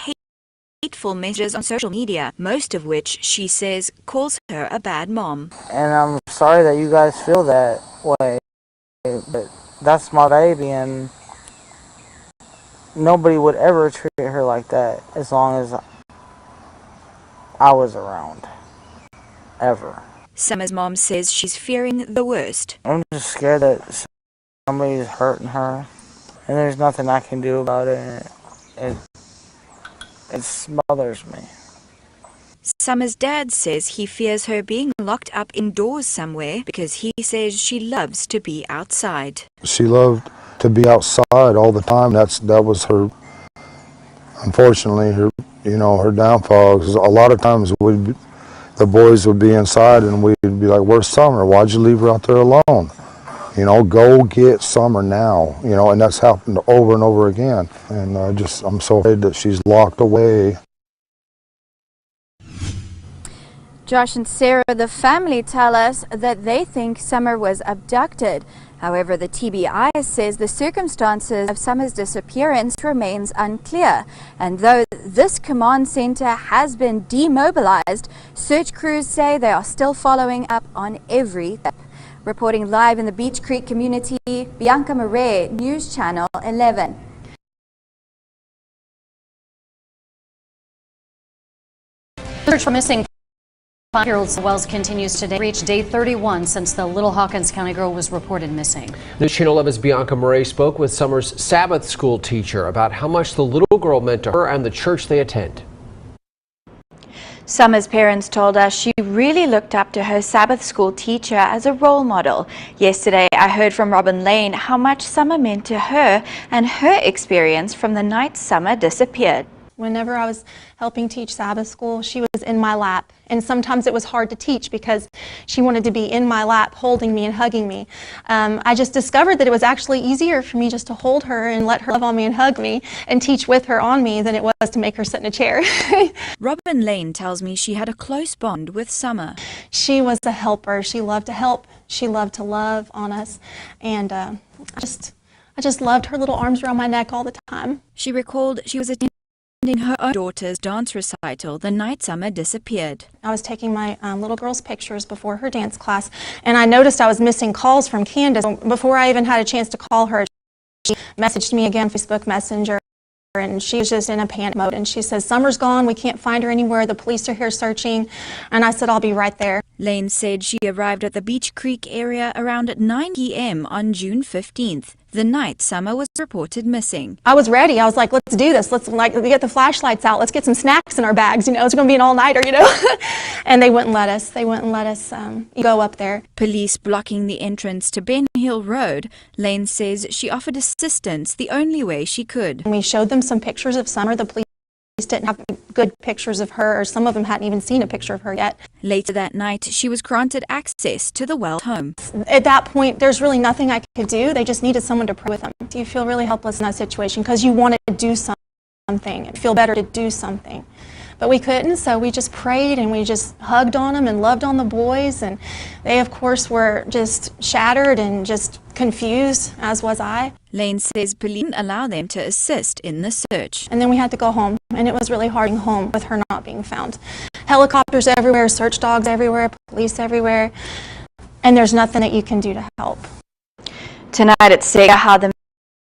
hateful messages on social media, most of which she says calls her a bad mom. And I'm sorry that you guys feel that way, but that's my baby, and nobody would ever treat her like that as long as I was around. Ever. Summer's mom says she's fearing the worst. I'm just scared that somebody's hurting her, and there's nothing I can do about it, and it smothers me. Summer's dad says he fears her being locked up indoors somewhere because he says she loves to be outside. She loved to be outside all the time. That was her, unfortunately, her downfall. 'Cause a lot of times the boys would be inside and we'd be like, "Where's Summer? Why'd you leave her out there alone? Go get Summer now." And that's happened over and over again. And I'm so afraid that she's locked away. Josh and Sarah, the family, tell us that they think Summer was abducted. However, the TBI says the circumstances of Summer's disappearance remains unclear. And though this command center has been demobilized, search crews say they are still following up on every step. Reporting live in the Beach Creek community, Bianca Murray, News Channel 11. Search for missing 5-year-old Wells continues today. Reached day 31 since the Little Hawkins County girl was reported missing. News Channel 11's Bianca Murray spoke with Summer's Sabbath school teacher about how much the little girl meant to her and the church they attend. Summer's parents told us she really looked up to her Sabbath school teacher as a role model. Yesterday, I heard from Robin Lane how much Summer meant to her and her experience from the night Summer disappeared. Whenever I was helping teach Sabbath school, she was in my lap. And sometimes it was hard to teach because she wanted to be in my lap, holding me and hugging me. I just discovered that it was actually easier for me just to hold her and let her love on me and hug me and teach with her on me than it was to make her sit in a chair. Robin Lane tells me she had a close bond with Summer. She was a helper. She loved to help. She loved to love on us. And I just loved her little arms around my neck all the time. She recalled she was attending her own daughter's dance recital the night Summer disappeared. I was taking my little girl's pictures before her dance class, and I noticed I was missing calls from Candace. Before I even had a chance to call her, she messaged me again, Facebook Messenger, and she was just in a panic mode. And she says, "Summer's gone, we can't find her anywhere, the police are here searching." And I said, "I'll be right there." Lane said she arrived at the Beach Creek area around 9 p.m. on June 15th, the night Summer was reported missing. I was ready. I was like, "Let's do this. Let's get the flashlights out. Let's get some snacks in our bags. It's going to be an all-nighter, And they wouldn't let us. They wouldn't let us go up there. Police blocking the entrance to Ben Hill Road. Lane says she offered assistance the only way she could. We showed them some pictures of Summer. The police didn't have good pictures of her, or some of them hadn't even seen a picture of her yet. Later that night, she was granted access to the Wells home. At that point, there's really nothing I could do. They just needed someone to pray with them. You feel really helpless in that situation because you want to do something and feel better to do something. But we couldn't, so we just prayed and we just hugged on them and loved on the boys. And they, of course, were just shattered and just confused, as was I. Lane says police didn't allow them to assist in the search. And then we had to go home, and it was really hard being home with her not being found. Helicopters everywhere, search dogs everywhere, police everywhere, and there's nothing that you can do to help. Tonight at Sega, how the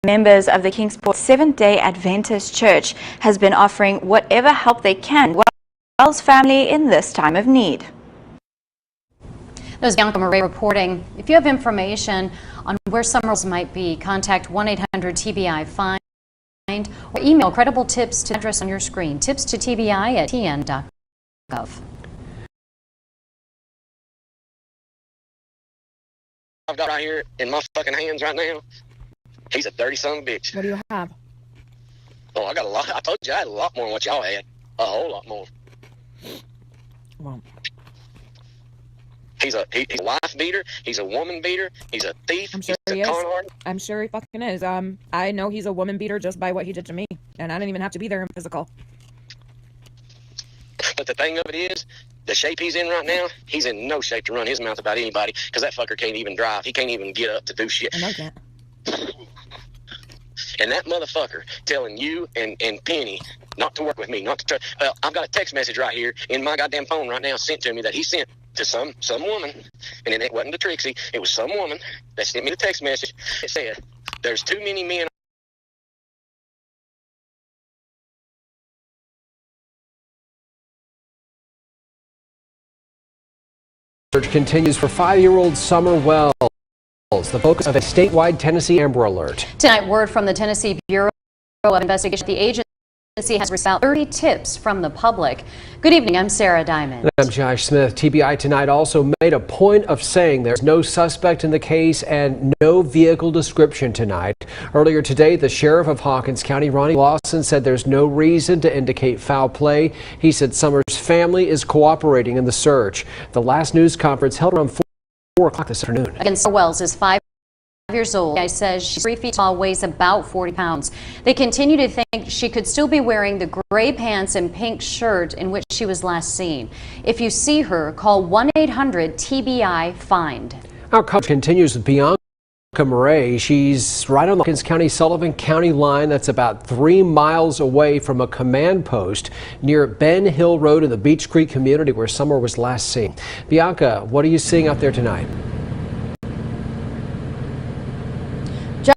members of the Kingsport Seventh-day Adventist Church has been offering whatever help they can to Wells family in this time of need. That was Bianca Murray reporting. If you have information on where Summer might be, contact 1-800-TBI-FIND or email credible tips to the address on your screen, tips to TBI@tn.gov. I've got right here in my fucking hands right now. He's a dirty son of a bitch. What do you have? Oh, I got a lot. I told you I had a lot more than what y'all had. A whole lot more. Well, he's a wife beater. He's a woman beater. He's a thief. I'm sure he's he a is. con artist. I'm sure he fucking is. I know he's a woman beater just by what he did to me, and I didn't even have to be there in physical. But the thing of it is, the shape he's in right now, he's in no shape to run his mouth about anybody because that fucker can't even drive. He can't even get up to do shit. I know can't. And that motherfucker telling you and Penny not to work with me, not to try. I've got a text message right here in my goddamn phone right now sent to me that he sent to some woman, and it wasn't to Trixie. It was some woman that sent me the text message. It said, "There's too many men." Search continues for 5-year-old Summer Wells, the focus of a statewide Tennessee Amber Alert. Tonight, word from the Tennessee Bureau of Investigation. The agency He has received about 30 tips from the public. Good evening, I'm Sarah Diamond. I'm Josh Smith. TBI tonight also made a point of saying there's no suspect in the case and no vehicle description tonight. Earlier today, the sheriff of Hawkins County, Ronnie Lawson, said there's no reason to indicate foul play. He said Summers' family is cooperating in the search. The last news conference held around 4 o'clock this afternoon. Against Wells is 5 years old. Guy says she's 3 feet tall, weighs about 40 pounds. They continue to think she could still be wearing the gray pants and pink shirt in which she was last seen. If you see her, call 1-800-TBI-FIND. Our coverage continues with Bianca Murray. She's right on the Hawkins County Sullivan County line. That's about 3 miles away from a command post near Ben Hill Road in the Beach Creek community where Summer was last seen. Bianca, what are you seeing out there tonight?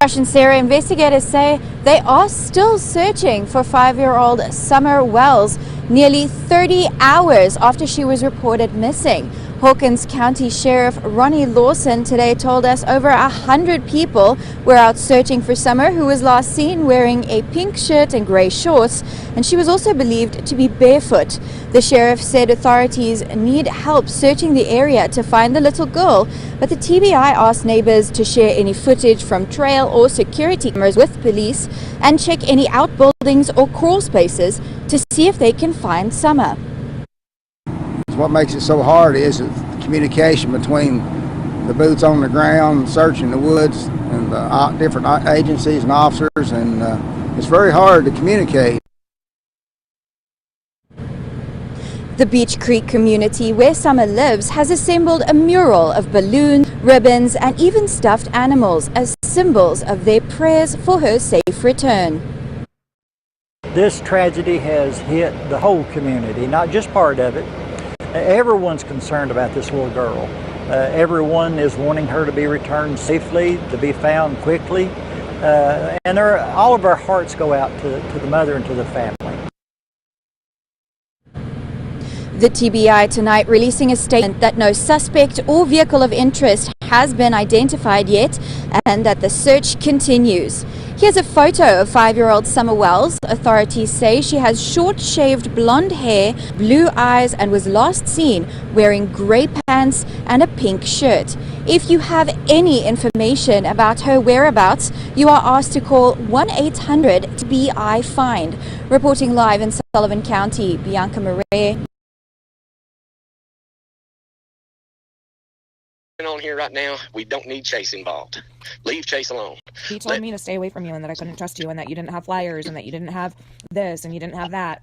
Josh and Sarah, investigators say they are still searching for 5-year-old Summer Wells nearly 30 hours after she was reported missing. Hawkins County Sheriff Ronnie Lawson today told us over 100 people were out searching for Summer, who was last seen wearing a pink shirt and gray shorts, and she was also believed to be barefoot. The sheriff said authorities need help searching the area to find the little girl, but the TBI asked neighbors to share any footage from trail or security cameras with police and check any outbuildings or crawl spaces to see if they can find Summer. What makes it so hard is the communication between the boots on the ground, searching the woods, and the different agencies and officers, and it's very hard to communicate. The Beach Creek community where Summer lives has assembled a mural of balloons, ribbons, and even stuffed animals as symbols of their prayers for her safe return. This tragedy has hit the whole community, not just part of it. Everyone's concerned about this little girl. Everyone is wanting her to be returned safely, to be found quickly, and all of our hearts go out to the mother and to the family. The TBI tonight releasing a statement that no suspect or vehicle of interest has been identified yet and that the search continues. Here's a photo of 5-year-old Summer Wells. Authorities say she has short-shaved blonde hair, blue eyes, and was last seen wearing gray pants and a pink shirt. If you have any information about her whereabouts, you are asked to call 1-800-TBI-FIND. Reporting live in Sullivan County, Bianca Murray. On here right now, we don't need Chase involved. Leave Chase alone. He told me to stay away from you and that I couldn't trust you and that you didn't have flyers and that you didn't have this and you didn't have that.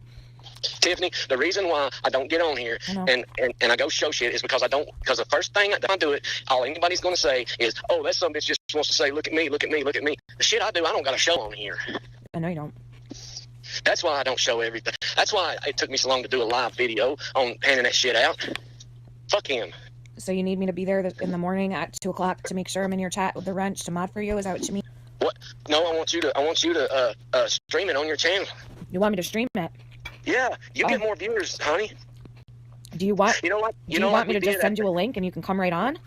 Tiffany, the reason why I don't get on here and I go show shit is because the first thing that I do it, all anybody's going to say is, oh, that some bitch just wants to say, look at me, look at me, look at me. The shit I do, I don't got to show on here. I know you don't. That's why I don't show everything. That's why it took me so long to do a live video on handing that shit out. Fuck him. So you need me to be there in the morning at 2 o'clock to make sure I'm in your chat with the wrench to mod for you? Is that what you mean? What? No, I want you to stream it on your channel. You want me to stream it? Yeah, you get more viewers, honey. Do you want? You know what? Do you want me to just send you a link and you can come right on?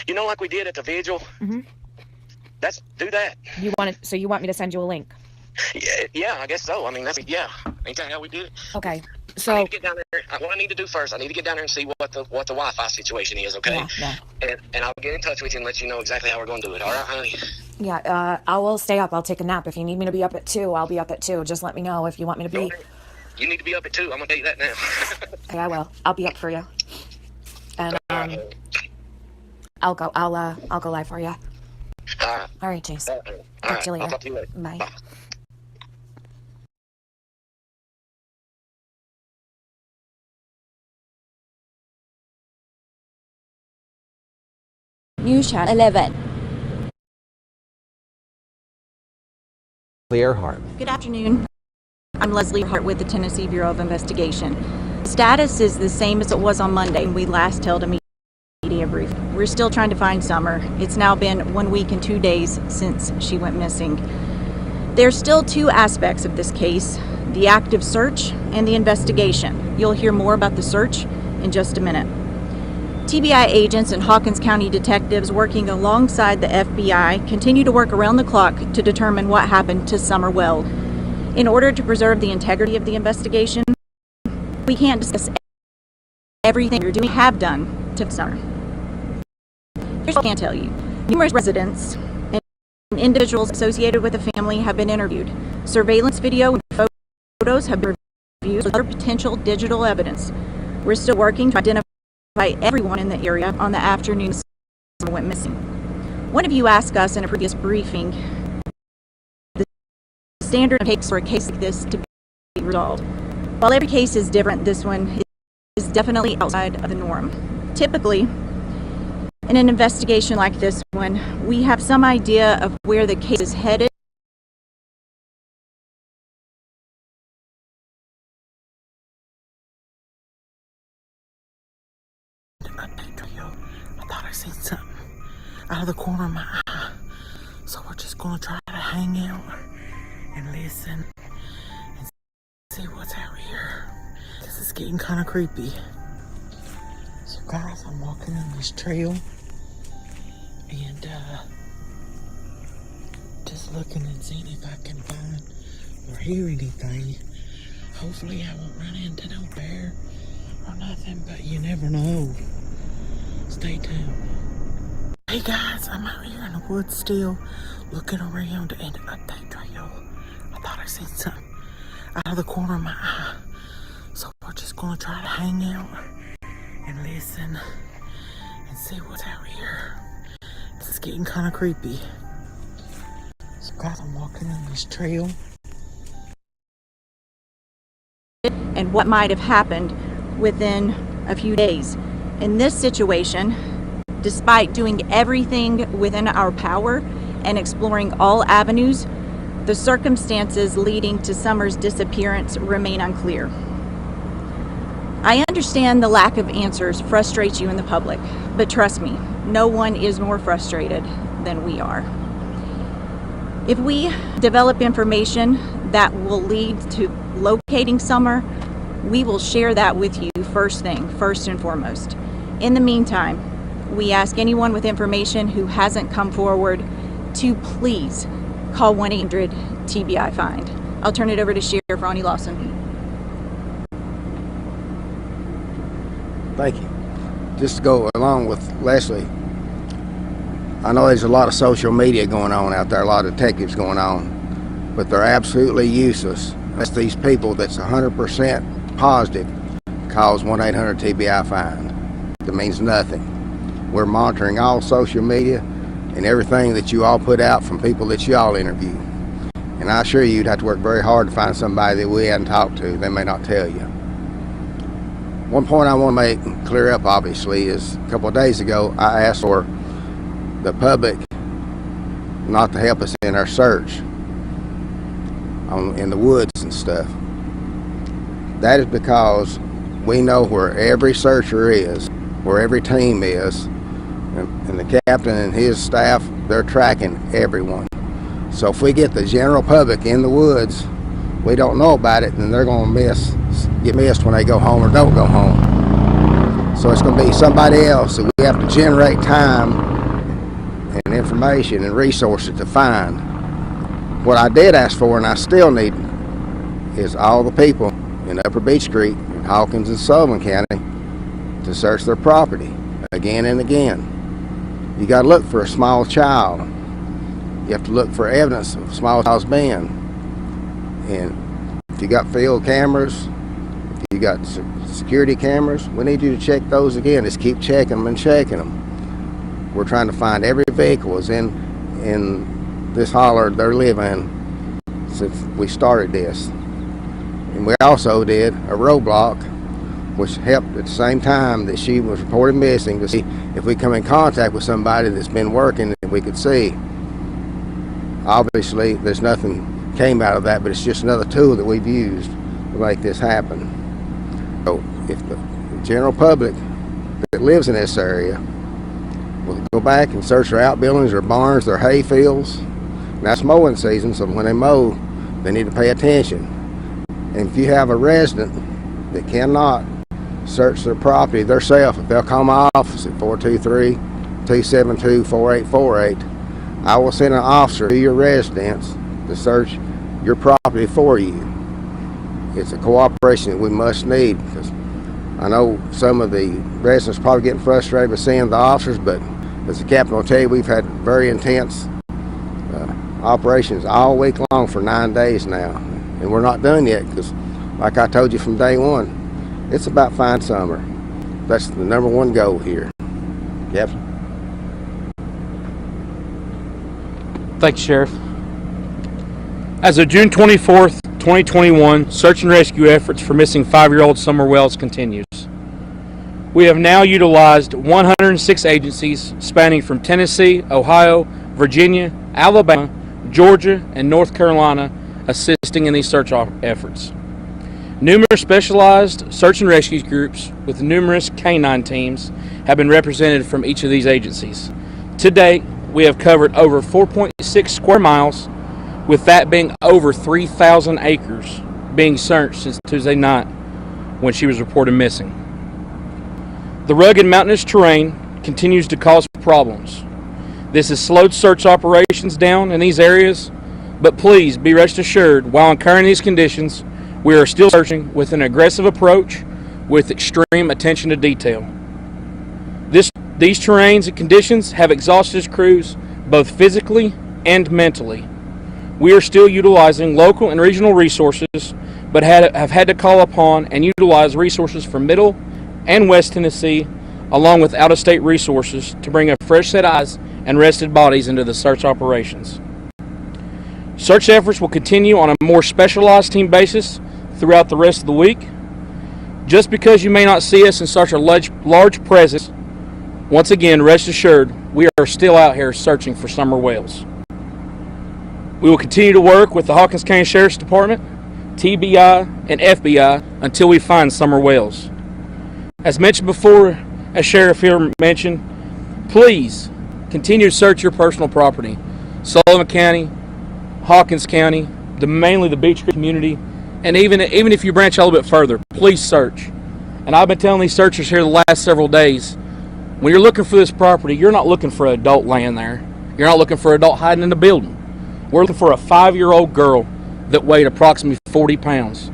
You know, like we did at the Vigil. Mm-hmm. Do that. So you want me to send you a link? Yeah, I guess so. I mean, ain't that how we did it? Okay. So I need to get down there. What I need to do first, I need to get down there and see what the Wi-Fi situation is. Okay. Yeah. And I'll get in touch with you and let you know exactly how we're going to do it. All right, honey. Yeah. I will stay up. I'll take a nap. If you need me to be up at 2, I'll be up at 2. Just let me know if you want me to be. You need to be up at 2. I'm gonna tell you that now. Okay, I will. I'll be up for you. And I'll go live for you. All right, Chase. Talk to you later. I'll talk to you later. Bye. Bye. News Channel 11. Earhart. Good afternoon. I'm Leslie Hart with the Tennessee Bureau of Investigation. Status is the same as it was on Monday when we last held a media briefing. We're still trying to find Summer. It's now been 1 week and 2 days since she went missing. There's still 2 aspects of this case, the active search and the investigation. You'll hear more about the search in just a minute. TBI agents and Hawkins County detectives working alongside the FBI continue to work around the clock to determine what happened to Summer Wells. In order to preserve the integrity of the investigation, we can't discuss everything you're doing, have done to Summer. Here's what I can tell you. Numerous residents and individuals associated with the family have been interviewed. Surveillance video and photos have been reviewed with other potential digital evidence. We're still working to identify everyone in the area on the afternoon Summer went missing. One of you asked us in a previous briefing the standard it takes for a case like this to be resolved. While every case is different, this one is definitely outside of the norm. Typically, in an investigation like this one, we have some idea of where the case is headed. I thought I seen something out of the corner of my eye. So we're just gonna try to hang out and listen and see what's out here. This is getting kind of creepy. So guys, I'm walking on this trail and just looking and seeing if I can find or hear anything. Hopefully I won't run into no bear or nothing, but you never know. Stay tuned. Hey guys, I'm out here in the woods still, looking around and up that trail. I thought I seen something out of the corner of my eye. So we're just gonna try to hang out and listen and see what's out here. This is getting kind of creepy. So guys, I'm walking on this trail. And what might have happened within a few days. In this situation, despite doing everything within our power and exploring all avenues, the circumstances leading to Summer's disappearance remain unclear. I understand the lack of answers frustrates you in the public, but trust me, no one is more frustrated than we are. If we develop information that will lead to locating Summer, we will share that with you first and foremost. In the meantime, we ask anyone with information who hasn't come forward to please call 1-800-TBI-FIND. I'll turn it over to Sheriff Ronnie Lawson. Thank you. Just to go along with Leslie, I know there's a lot of social media going on out there, a lot of detectives going on, but they're absolutely useless. That's these people that's 100% positive calls 1-800-TBI-FIND. That means nothing. We're monitoring all social media and everything that you all put out from people that you all interview. And I assure you, you'd have to work very hard to find somebody that we hadn't talked to. They may not tell you. One point I want to make clear up, obviously, is a couple of days ago, I asked for the public not to help us in our search in the woods and stuff. That is because we know where every searcher is, where every team is, and the captain and his staff, they're tracking everyone. So if we get the general public in the woods, we don't know about it, then they're going to get missed when they go home or don't go home. So it's going to be somebody else that we have to generate time and information and resources to find. What I did ask for, and I still need, is all the people in Upper Beech Creek, in Hawkins and Sullivan County, to search their property again and again. You got to look for a small child. You have to look for evidence of a small child's being. And if you got field cameras, if you got security cameras, we need you to check those again. Just keep checking them and checking them. We're trying to find every vehicle is in this holler they're living since we started this. And we also did a roadblock, which helped at the same time that she was reported missing, to see if we come in contact with somebody that's been working that we could see. Obviously, there's nothing came out of that, but it's just another tool that we've used to make this happen. So if the general public that lives in this area will go back and search their outbuildings, their barns, their hay fields, and that's mowing season, so when they mow, they need to pay attention. And if you have a resident that cannot search their property themselves, if they'll call my office at 423-272-4848, I will send an officer to your residence to search your property for you. It's a cooperation that we must need, because I know some of the residents probably getting frustrated with seeing the officers, but as the captain will tell you, we've had very intense operations all week long for 9 days now, and we're not done yet, because like I told you from day one, it's about fine summer. That's the #1 goal here. Captain. Thank you, Sheriff. As of June 24th, 2021, search and rescue efforts for missing 5-year-old Summer Wells continues. We have now utilized 106 agencies spanning from Tennessee, Ohio, Virginia, Alabama, Georgia, and North Carolina assisting in these search efforts. Numerous specialized search and rescue groups with numerous canine teams have been represented from each of these agencies. To date, we have covered over 4.6 square miles, with that being over 3,000 acres being searched since Tuesday night when she was reported missing. The rugged mountainous terrain continues to cause problems. This has slowed search operations down in these areas, but please be rest assured, while incurring these conditions, we are still searching with an aggressive approach with extreme attention to detail. These terrains and conditions have exhausted crews both physically and mentally. We are still utilizing local and regional resources, but have had to call upon and utilize resources from Middle and West Tennessee, along with out-of-state resources, to bring a fresh set of eyes and rested bodies into the search operations. Search efforts will continue on a more specialized team basis throughout the rest of the week. Just because you may not see us in such a large presence, once again, rest assured, we are still out here searching for Summer Wells. We will continue to work with the Hawkins County Sheriff's Department, TBI, and FBI until we find Summer Wells. As mentioned before, as Sheriff here mentioned, please continue to search your personal property. Sullivan County, Hawkins County, mainly the Beach Creek community, and even if you branch a little bit further, please search. And I've been telling these searchers here the last several days, when you're looking for this property, you're not looking for an adult laying there. You're not looking for an adult hiding in the building. We're looking for a 5-year-old girl that weighed approximately 40 pounds.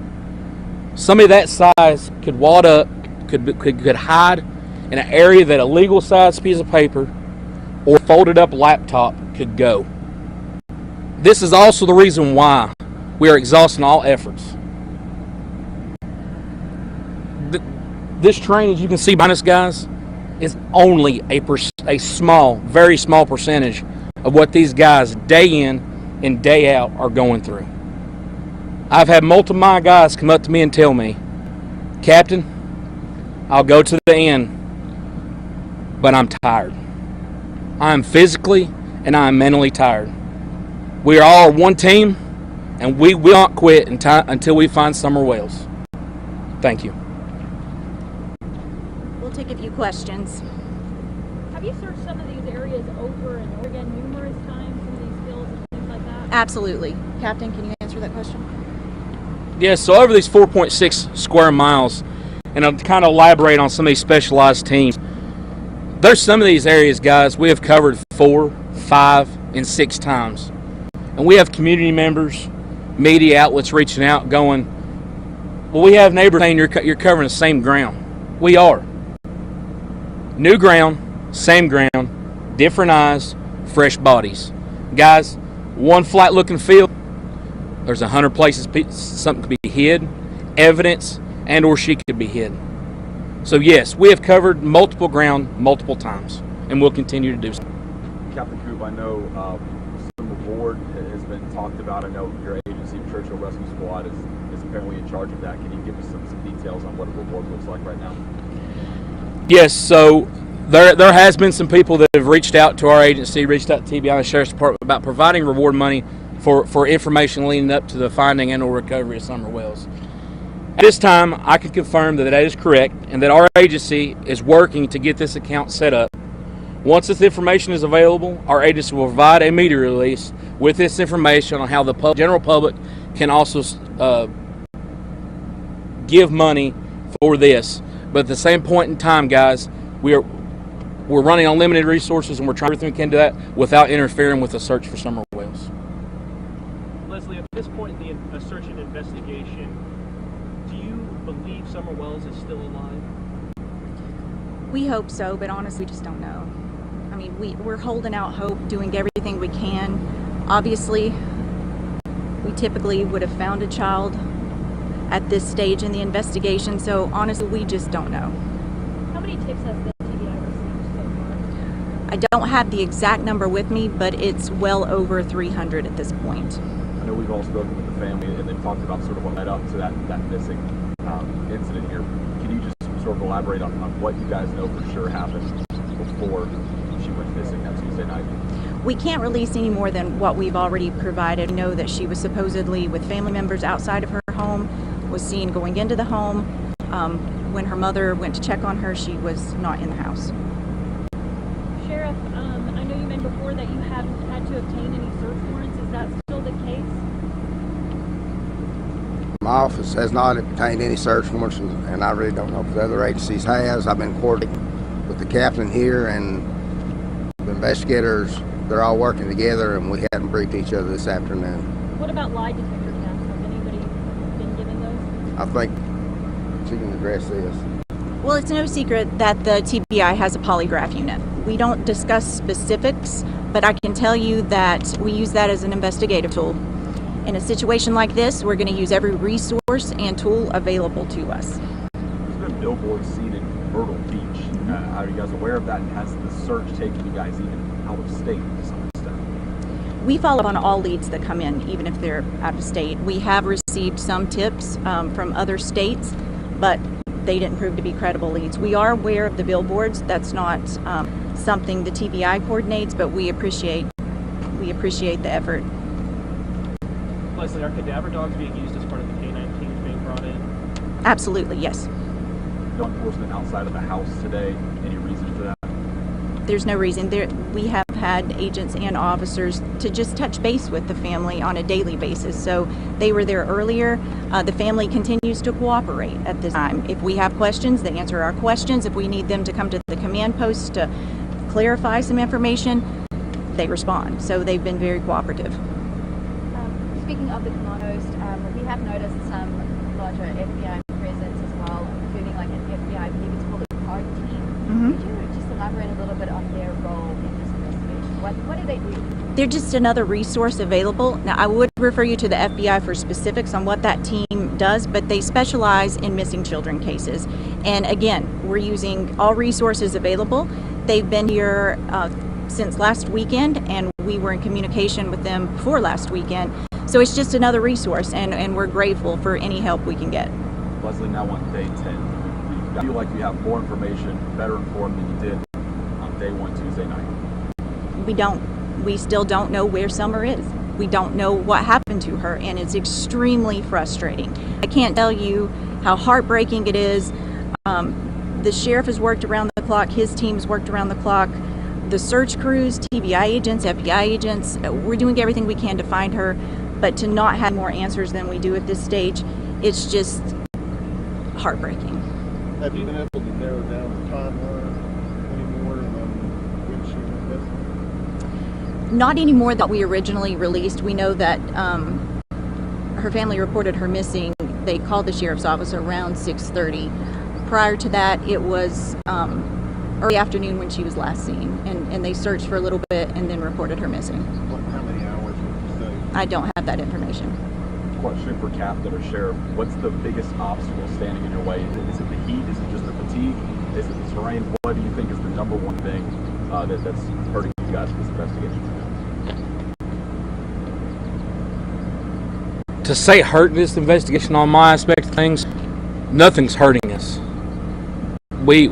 Somebody that size could wad up, could hide in an area that a legal size piece of paper or folded up laptop could go. This is also the reason why we are exhausting all efforts. This terrain, as you can see behind us, guys, is only a small, very small percentage of what these guys day in and day out are going through. I've had multiple of my guys come up to me and tell me, Captain, I'll go to the end, but I'm tired. I'm physically and I'm mentally tired. We are all one team, and we will not quit until we find Summer Wells. Thank you. We'll take a few questions. Have you searched some of these areas over and over again numerous times, some of these fields and things like that? Absolutely. Captain, can you answer that question? Yes, so over these 4.6 square miles, and I'll kind of elaborate on some of these specialized teams. There's some of these areas, guys, we have covered 4, 5, and 6 times. And we have community members, media outlets reaching out going, well, we have neighbors saying you're covering the same ground. We are. New ground, same ground, different eyes, fresh bodies. Guys, one flat looking field, there's 100 places something could be hid, evidence, and or she could be hid. So yes, we have covered multiple ground multiple times, and we'll continue to do so. Captain Coop, I know some board has been talked about. I know your agency, Churchill Rescue Squad, is apparently in charge of that. Can you give us some details on what a reward looks like right now? Yes, so there has been some people that have reached out to our agency, reached out to TBI and the Sheriff's Department about providing reward money for information leading up to the finding and or recovery of Summer Wells. At this time, I can confirm that is correct and that our agency is working to get this account set up. Once this information is available, our agency will provide a media release with this information on how the general public can also give money for this. But at the same point in time, guys, we're running on limited resources, and we're trying everything we can do that without interfering with the search for Summer Wells. Leslie, at this point in the is still alive? We hope so, but honestly, we just don't know. I mean, we're holding out hope, doing everything we can. Obviously, we typically would have found a child at this stage in the investigation, so honestly, we just don't know. How many tips has the TBI received so far? I don't have the exact number with me, but it's well over 300 at this point. I know we've all spoken with the family and they've talked about sort of what led up to that missing incident here. Can you just sort of elaborate on what you guys know for sure happened before she went missing that Tuesday night? We can't release any more than what we've already provided. We know that she was supposedly with family members outside of her home, was seen going into the home. When her mother went to check on her, she was not in the house. Sheriff, I know you mentioned before that you haven't had to obtain any search warrants. Is that still the case? My office has not obtained any search warrants, and I really don't know if the other agencies has. I've been coordinating with the captain here and the investigators. They're all working together, and we haven't briefed each other this afternoon. What about lie detector tests? Has anybody been given those? I think she can address this. Well, it's no secret that the TBI has a polygraph unit. We don't discuss specifics, but I can tell you that we use that as an investigative tool. In a situation like this, we're going to use every resource and tool available to us. There's been billboards seen in Myrtle Beach. Are you guys aware of that? And has the search taken you guys even out of state to some extent? We follow on all leads that come in, even if they're out of state. We have received some tips from other states, but they didn't prove to be credible leads. We are aware of the billboards. That's not something the TBI coordinates, but we appreciate the effort. Leslie, are cadaver dogs being used as part of the canine teams being brought in? Absolutely, yes. No enforcement outside of the house today. Any reason for that? There's no reason. We have had agents and officers to just touch base with the family on a daily basis. So they were there earlier. The family continues to cooperate at this time. If we have questions, they answer our questions. If we need them to come to the command post to clarify some information, they respond. So they've been very cooperative. Speaking of the command post, we have noticed some larger FBI presence as well, including like an FBI, I believe it's called a card team. Could you just elaborate a little bit on their role in this investigation? What do they do? They're just another resource available. Now, I would refer you to the FBI for specifics on what that team does, but they specialize in missing children cases. And again, we're using all resources available. They've been here since last weekend, and we were in communication with them before last weekend. So it's just another resource, and we're grateful for any help we can get. Leslie, now on day 10, you feel like you have more information, better informed than you did on day 1 Tuesday night? We don't. We still don't know where Summer is. We don't know what happened to her, and it's extremely frustrating. I can't tell you how heartbreaking it is. The sheriff has worked around the clock. His team's worked around the clock. The search crews, TBI agents, FBI agents, we're doing everything we can to find her. But to not have more answers than we do at this stage, it's just heartbreaking. Have you been able to narrow down the timeline anymore when she went missing? Not any more than we originally released. We know that her family reported her missing. They called the sheriff's office around 6:30. Prior to that, it was early afternoon when she was last seen, and they searched for a little bit and then reported her missing. How many hours would you say? I don't have that information. Question for Captain or Sheriff, what's the biggest obstacle standing in your way? Is it the heat? Is it just the fatigue? Is it the terrain? What do you think is the number one thing that's hurting you guys in this investigation? To say hurting this investigation on my aspect of things, nothing's hurting us. We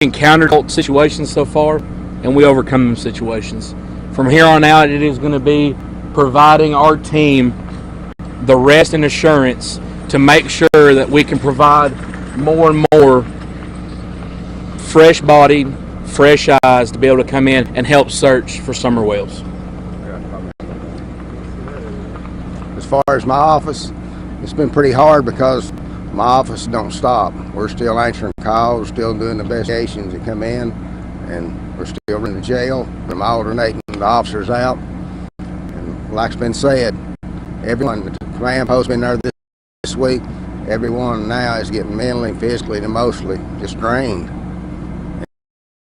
encountered difficult situations so far, and we overcome them situations. From here on out, it is going to be providing our team the rest and assurance to make sure that we can provide more and more fresh-bodied, fresh eyes to be able to come in and help search for Summer Wells. As far as my office, it's been pretty hard because my office don't stop. We're still answering calls, still doing investigations that come in, and we're still in the jail. I'm alternating the officers out. And like's been said, everyone at the command post been there this week. everyone now is getting mentally, physically, and emotionally just drained.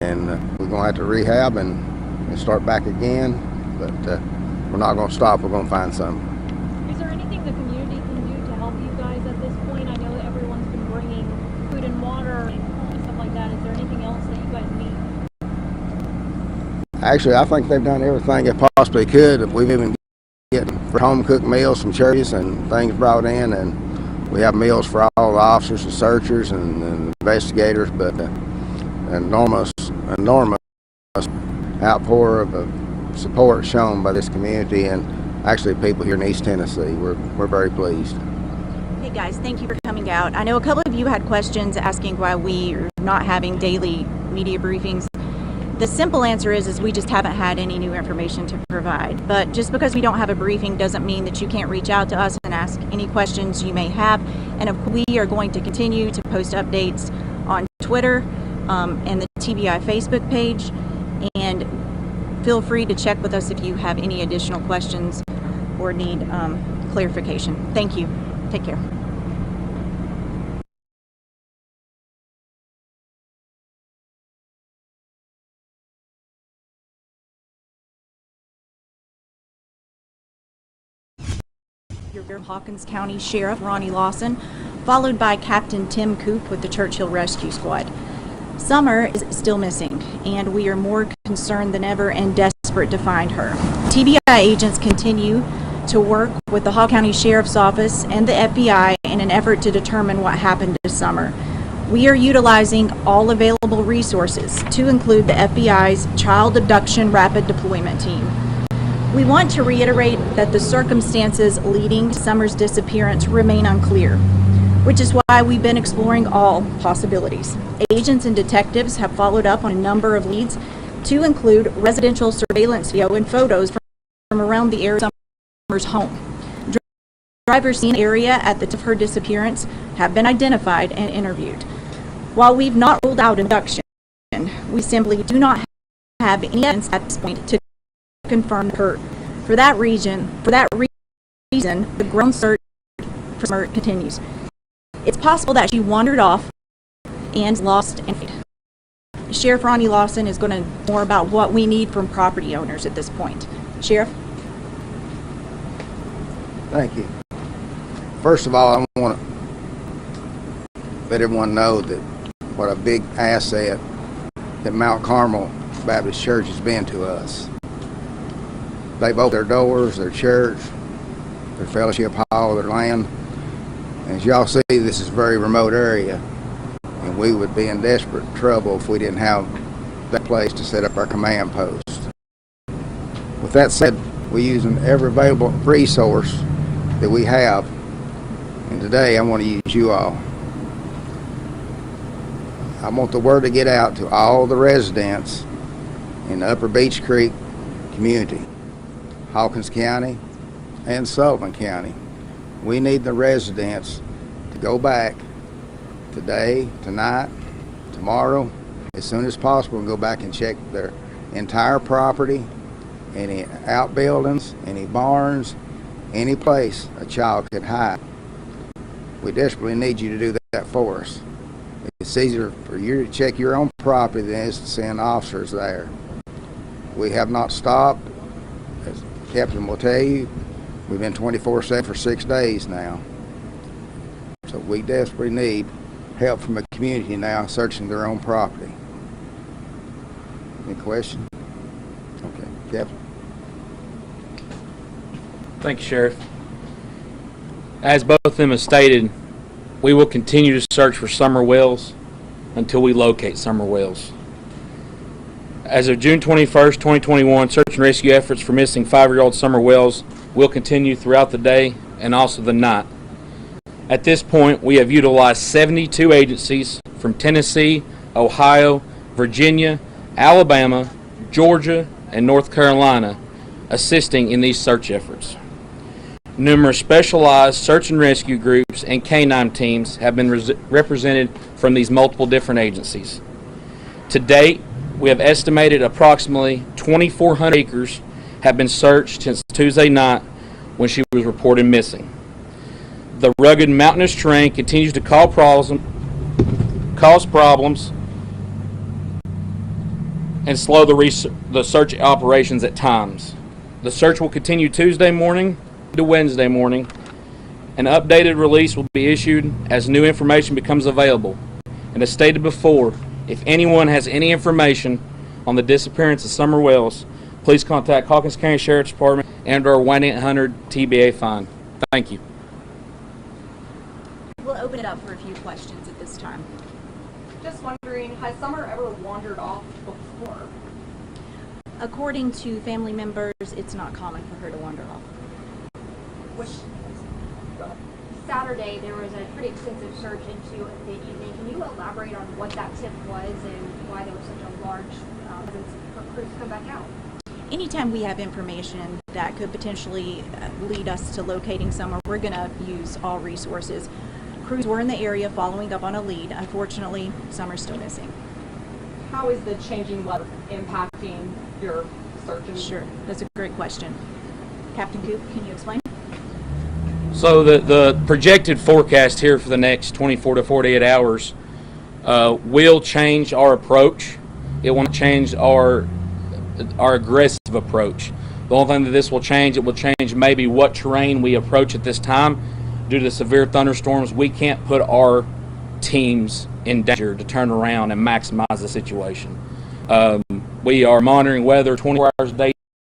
And we're going to have to rehab and start back again, but we're not going to stop. We're going to find something. Is there anything the community can do to help you guys at this point? I know that everyone's been bringing food and water and stuff like that. Is there anything else that you guys need? Actually, I think they've done everything they possibly could. We've even getting home-cooked meals from churches and things brought in, and we have meals for all the officers and searchers and investigators, but enormous outpour of support shown by this community and actually people here in East Tennessee. We're very pleased. Hey guys, thank you for coming out. I know a couple of you had questions asking why we are not having daily media briefings. The simple answer is we just haven't had any new information to provide. But just because we don't have a briefing doesn't mean that you can't reach out to us and ask any questions you may have. And we are going to continue to post updates on Twitter and the TBI Facebook page. And feel free to check with us if you have any additional questions or need clarification. Thank you. Take care. Your Hawkins County Sheriff Ronnie Lawson, followed by Captain Tim Coop with the Churchill Rescue Squad. Summer is still missing, and we are more concerned than ever and desperate to find her. TBI agents continue to work with the Hawkins County Sheriff's Office and the FBI in an effort to determine what happened to Summer. We are utilizing all available resources, to include the FBI's Child Abduction Rapid Deployment Team. We want to reiterate that the circumstances leading to Summer's disappearance remain unclear, which is why we've been exploring all possibilities. Agents and detectives have followed up on a number of leads, to include residential surveillance video and photos from around the area of Summer's home. Drivers seen in the area at the time of her disappearance have been identified and interviewed. While we've not ruled out abduction, we simply do not have any evidence at this point to confirm her. For that reason, the ground search for Summer continues. It's possible that she wandered off and lost and died. Sheriff Ronnie Lawson is going to know more about what we need from property owners at this point. Sheriff? Thank you. First of all, I want to let everyone know that what a big asset that Mount Carmel Baptist Church has been to us. They've opened their doors, their church, their fellowship hall, their land. As y'all see, this is a very remote area, and we would be in desperate trouble if we didn't have that place to set up our command post. With that said, we're using every available resource that we have, and today I want to use you all. I want the word to get out to all the residents in the Upper Beech Creek community, Hawkins County and Sullivan County. We need the residents to go back today, tonight, tomorrow, as soon as possible, and go back and check their entire property, any outbuildings, any barns, any place a child could hide. We desperately need you to do that for us. It's easier for you to check your own property than it is to send officers there. We have not stopped. As Captain will tell you, we've been 24/7 for 6 days now. So we desperately need help from the community now searching their own property. Any questions? Okay, Captain. Thank you, Sheriff. As both of them have stated, we will continue to search for Summer Wells until we locate Summer Wells. As of June 21st, 2021, search and rescue efforts for missing 5-year-old Summer Wells will continue throughout the day and also the night. At this point, we have utilized 72 agencies from Tennessee, Ohio, Virginia, Alabama, Georgia, and North Carolina assisting in these search efforts. Numerous specialized search and rescue groups and canine teams have been represented from these multiple different agencies. To date, we have estimated approximately 2,400 acres have been searched since Tuesday night when she was reported missing. The rugged mountainous terrain continues to cause problems and slow the search operations at times. The search will continue Tuesday morning to Wednesday morning. An updated release will be issued as new information becomes available. And as stated before, if anyone has any information on the disappearance of Summer Wells, please contact Hawkins County Sheriff's Department and our 1-800-TBA fine. Thank you. We'll open it up for a few questions at this time. Just wondering, has Summer ever wandered off before? According to family members, it's not common for her to wander off. Saturday, there was a pretty extensive search into the evening. Can you elaborate on what that tip was and why there was such a large presence of crews come back out? Anytime we have information that could potentially lead us to locating Summer, we're going to use all resources. Crews were in the area following up on a lead. Unfortunately, Summer's still missing. How is the changing weather impacting your searches? Sure, that's a great question. Captain Coop, can you explain? So the projected forecast here for the next 24 to 48 hours will change our approach. It won't change our aggressive approach. The only thing that this will change, it will change maybe what terrain we approach at this time. Due to the severe thunderstorms, we can't put our teams in danger to turn around and maximize the situation. We are monitoring weather 24 hours a day,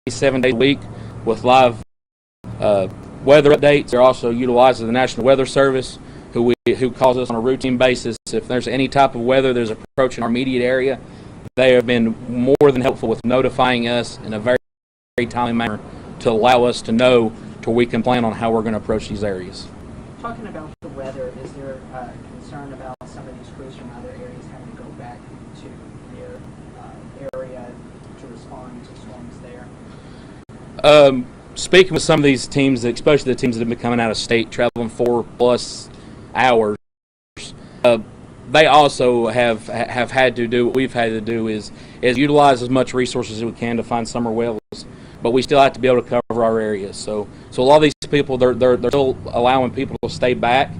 7 days a week with live weather updates. They're also utilizing the National Weather Service, who calls us on a routine basis. If there's any type of weather there's approaching our immediate area, they have been more than helpful with notifying us in a very, very timely manner to allow us to know to where we can plan on how we're going to approach these areas. Talking about the weather, is there concern about some of these crews from other areas having to go back to their area to respond to storms there? Speaking with some of these teams, especially the teams that have been coming out of state, traveling 4+ hours, they also have had to do what we've had to do is utilize as much resources as we can to find Summer Wells, but we still have to be able to cover our areas. So a lot of these people, they're still allowing people to stay back.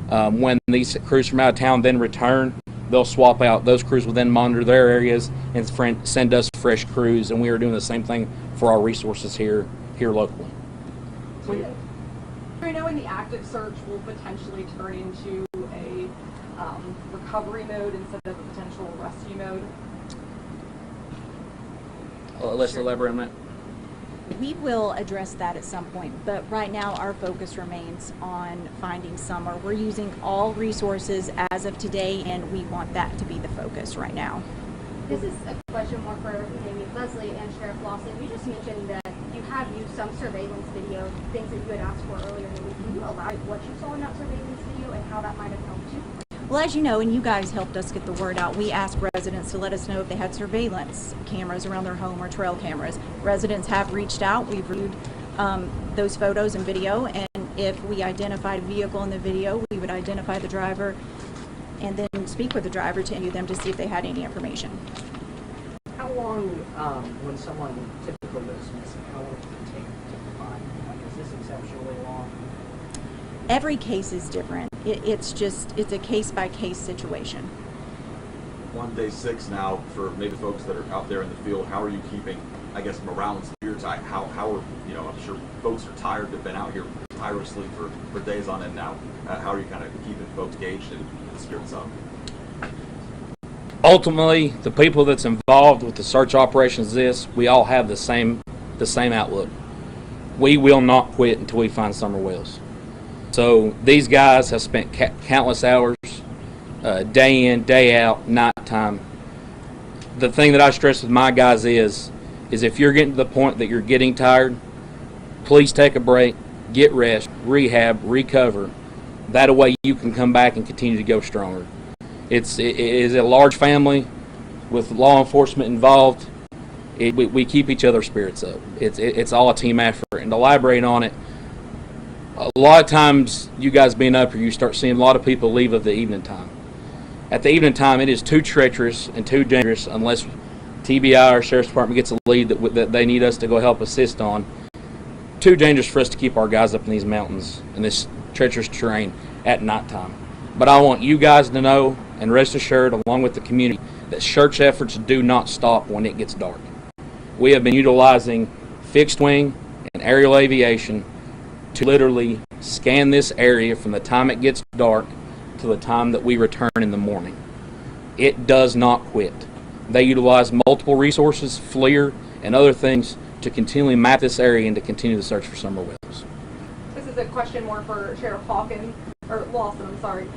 When these crews from out of town then return, they'll swap out. Those crews will then monitor their areas and send us fresh crews, and we are doing the same thing for our resources here locally. I know in the active search will potentially turn into a recovery mode instead of a potential rescue mode. Let's elaborate on that. We will address that at some point, but right now our focus remains on finding Summer. We're using all resources as of today, and we want that to be the focus right now. This is a question more for maybe Leslie and Sheriff Lawson. You just mentioned that you have used some surveillance video, things that you had asked for earlier in the week. Can you elaborate what you saw in that surveillance video and how that might have helped you? Well, as you know, and you guys helped us get the word out, we asked residents to let us know if they had surveillance cameras around their home or trail cameras. Residents have reached out. We've reviewed those photos and video, and if we identified a vehicle in the video, we would identify the driver and then speak with the driver to interview them to see if they had any information. How long, when someone typically goes missing, how long does it take to find? Like, is this exceptionally long? Every case is different. It's a case-by-case situation. On day 6 now, for maybe folks that are out there in the field, how are you keeping, I guess, morale and spirits? How are, I'm sure folks are tired, they've been out here tirelessly for days on end now. How are you kind of keeping folks engaged and spirits up? Ultimately, the people that's involved with the search operations, we all have the same outlook. We will not quit until we find Summer Wells. So these guys have spent countless hours, day in, day out, night time. The thing that I stress with my guys is if you're getting to the point that you're getting tired, please take a break, get rest, rehab, recover. That way you can come back and continue to go stronger. It is a large family with law enforcement involved. We keep each other's spirits up. It's all a team effort. And to elaborate on it, a lot of times you guys being up here, you start seeing a lot of people leave at the evening time. At the evening time, it is too treacherous and too dangerous unless TBI or Sheriff's Department gets a lead that they need us to go help assist on. Too dangerous for us to keep our guys up in these mountains in this treacherous terrain at nighttime. But I want you guys to know and rest assured, along with the community, that search efforts do not stop when it gets dark. We have been utilizing fixed wing and aerial aviation to literally scan this area from the time it gets dark to the time that we return in the morning. It does not quit. They utilize multiple resources, FLIR, and other things to continually map this area and to continue the search for Summer Wells. This is a question more for Sheriff Hawkins, or Lawson, I'm sorry.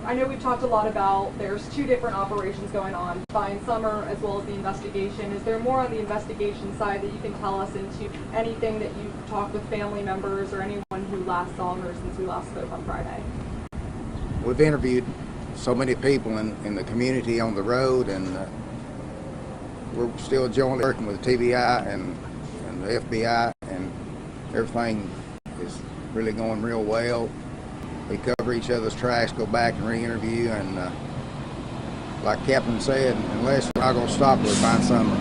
I know we've talked a lot about there's two different operations going on, Find Summer as well as the investigation. Is there more on the investigation side that you can tell us into anything that you've talked with family members or anyone who last saw her since we last spoke on Friday? We've interviewed so many people in the community on the road, and we're still jointly working with TBI and the FBI, and everything is really going real well. We cover each other's tracks, go back and re-interview, and like Captain said, unless we're not going to stop, we'll find Summer.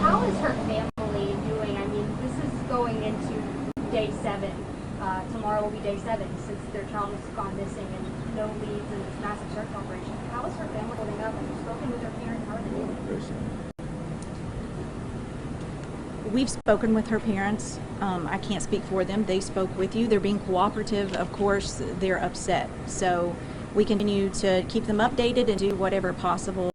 How is her family doing? I mean, this is going into day 7. Tomorrow will be day 7 since their child has gone missing and no leads in this massive search operation. How is her family holding up? Have you spoken with her parents? How are they doing? We've spoken with her parents. I can't speak for them. They spoke with you. They're being cooperative. Of course, they're upset. So we continue to keep them updated and do whatever possible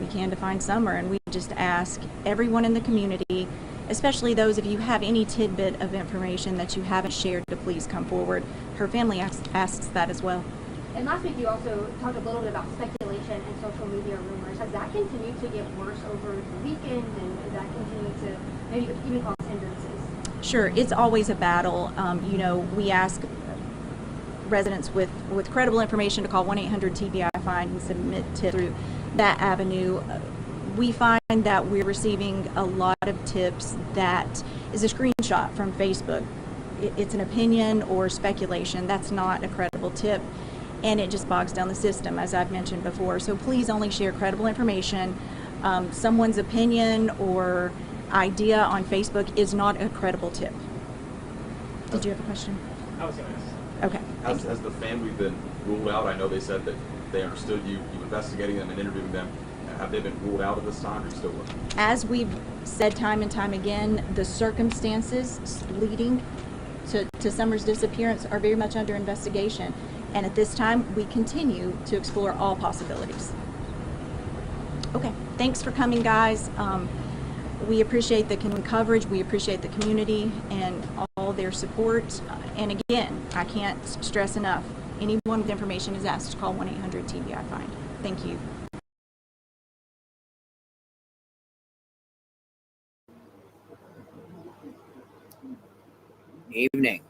we can to find Summer. And we just ask everyone in the community, especially those of you who have any tidbit of information that you haven't shared, to please come forward. Her family asks that as well. And last week you also talked a little bit about speculation and social media rumors. Has that continued to get worse over the weekend, and has that continued to maybe even cause hindrances? Sure, it's always a battle. We ask residents with credible information to call 1-800-TBI-FIND and submit tips through that avenue. We find that we're receiving a lot of tips that is a screenshot from Facebook. It's an opinion or speculation. That's not a credible tip, and it just bogs down the system, as I've mentioned before. So please only share credible information. Someone's opinion or idea on Facebook is not a credible tip. Did you have a question? I was going to ask. Okay. Has the family been ruled out? I know they said that they understood you investigating them and interviewing them. Have they been ruled out at this time, or are you still looking? As we've said time and time again, the circumstances leading to Summer's disappearance are very much under investigation. And at this time, we continue to explore all possibilities. Okay, thanks for coming, guys. We appreciate the coverage, we appreciate the community and all their support. And again, I can't stress enough, anyone with information is asked to call 1-800-TBI-FIND. Thank you. Evening.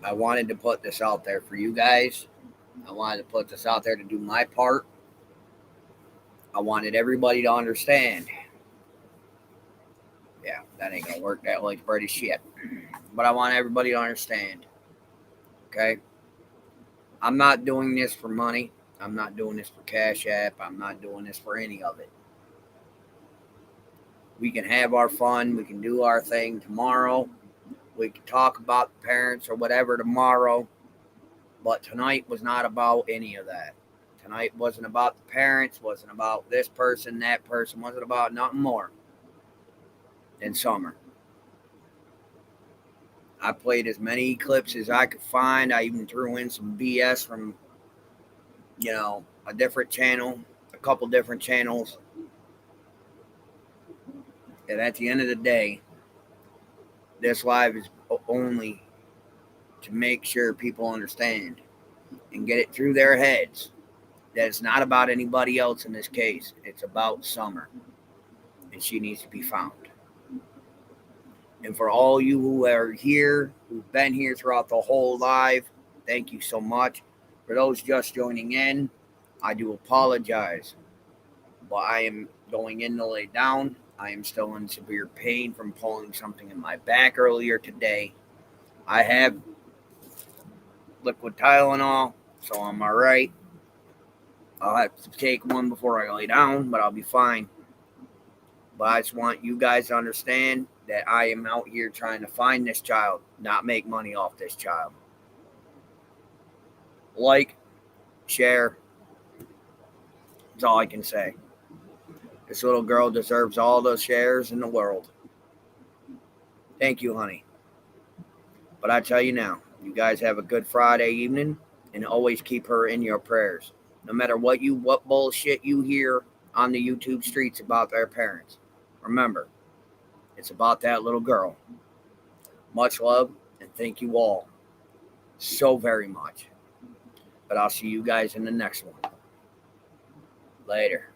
I wanted to put this out there for you guys. I wanted to put this out there to do my part. I wanted everybody to understand. Yeah, that ain't gonna work. That like British shit. But I want everybody to understand. Okay? I'm not doing this for money. I'm not doing this for Cash App. I'm not doing this for any of it. We can have our fun. We can do our thing tomorrow. We can talk about the parents or whatever tomorrow. But tonight was not about any of that. Tonight wasn't about the parents, wasn't about this person, that person, wasn't about nothing more than Summer. I played as many clips as I could find. I even threw in some BS from, a different channel, a couple different channels. And at the end of the day, this live is only to make sure people understand and get it through their heads that it's not about anybody else in this case. It's about Summer. And she needs to be found. And for all you who are here, who've been here throughout the whole live, thank you so much. For those just joining in, I do apologize. But I am going in to lay down. I am still in severe pain from pulling something in my back earlier today. I have liquid Tylenol, so I'm all right. I'll have to take one before I lay down, but I'll be fine. But I just want you guys to understand that I am out here trying to find this child, not make money off this child. Like, share. That's all I can say. This little girl deserves all the shares in the world. Thank you, honey. But I tell you now, you guys have a good Friday evening, and always keep her in your prayers. No matter what bullshit you hear on the YouTube streets about their parents, remember, it's about that little girl. Much love, and thank you all so very much. But I'll see you guys in the next one. Later.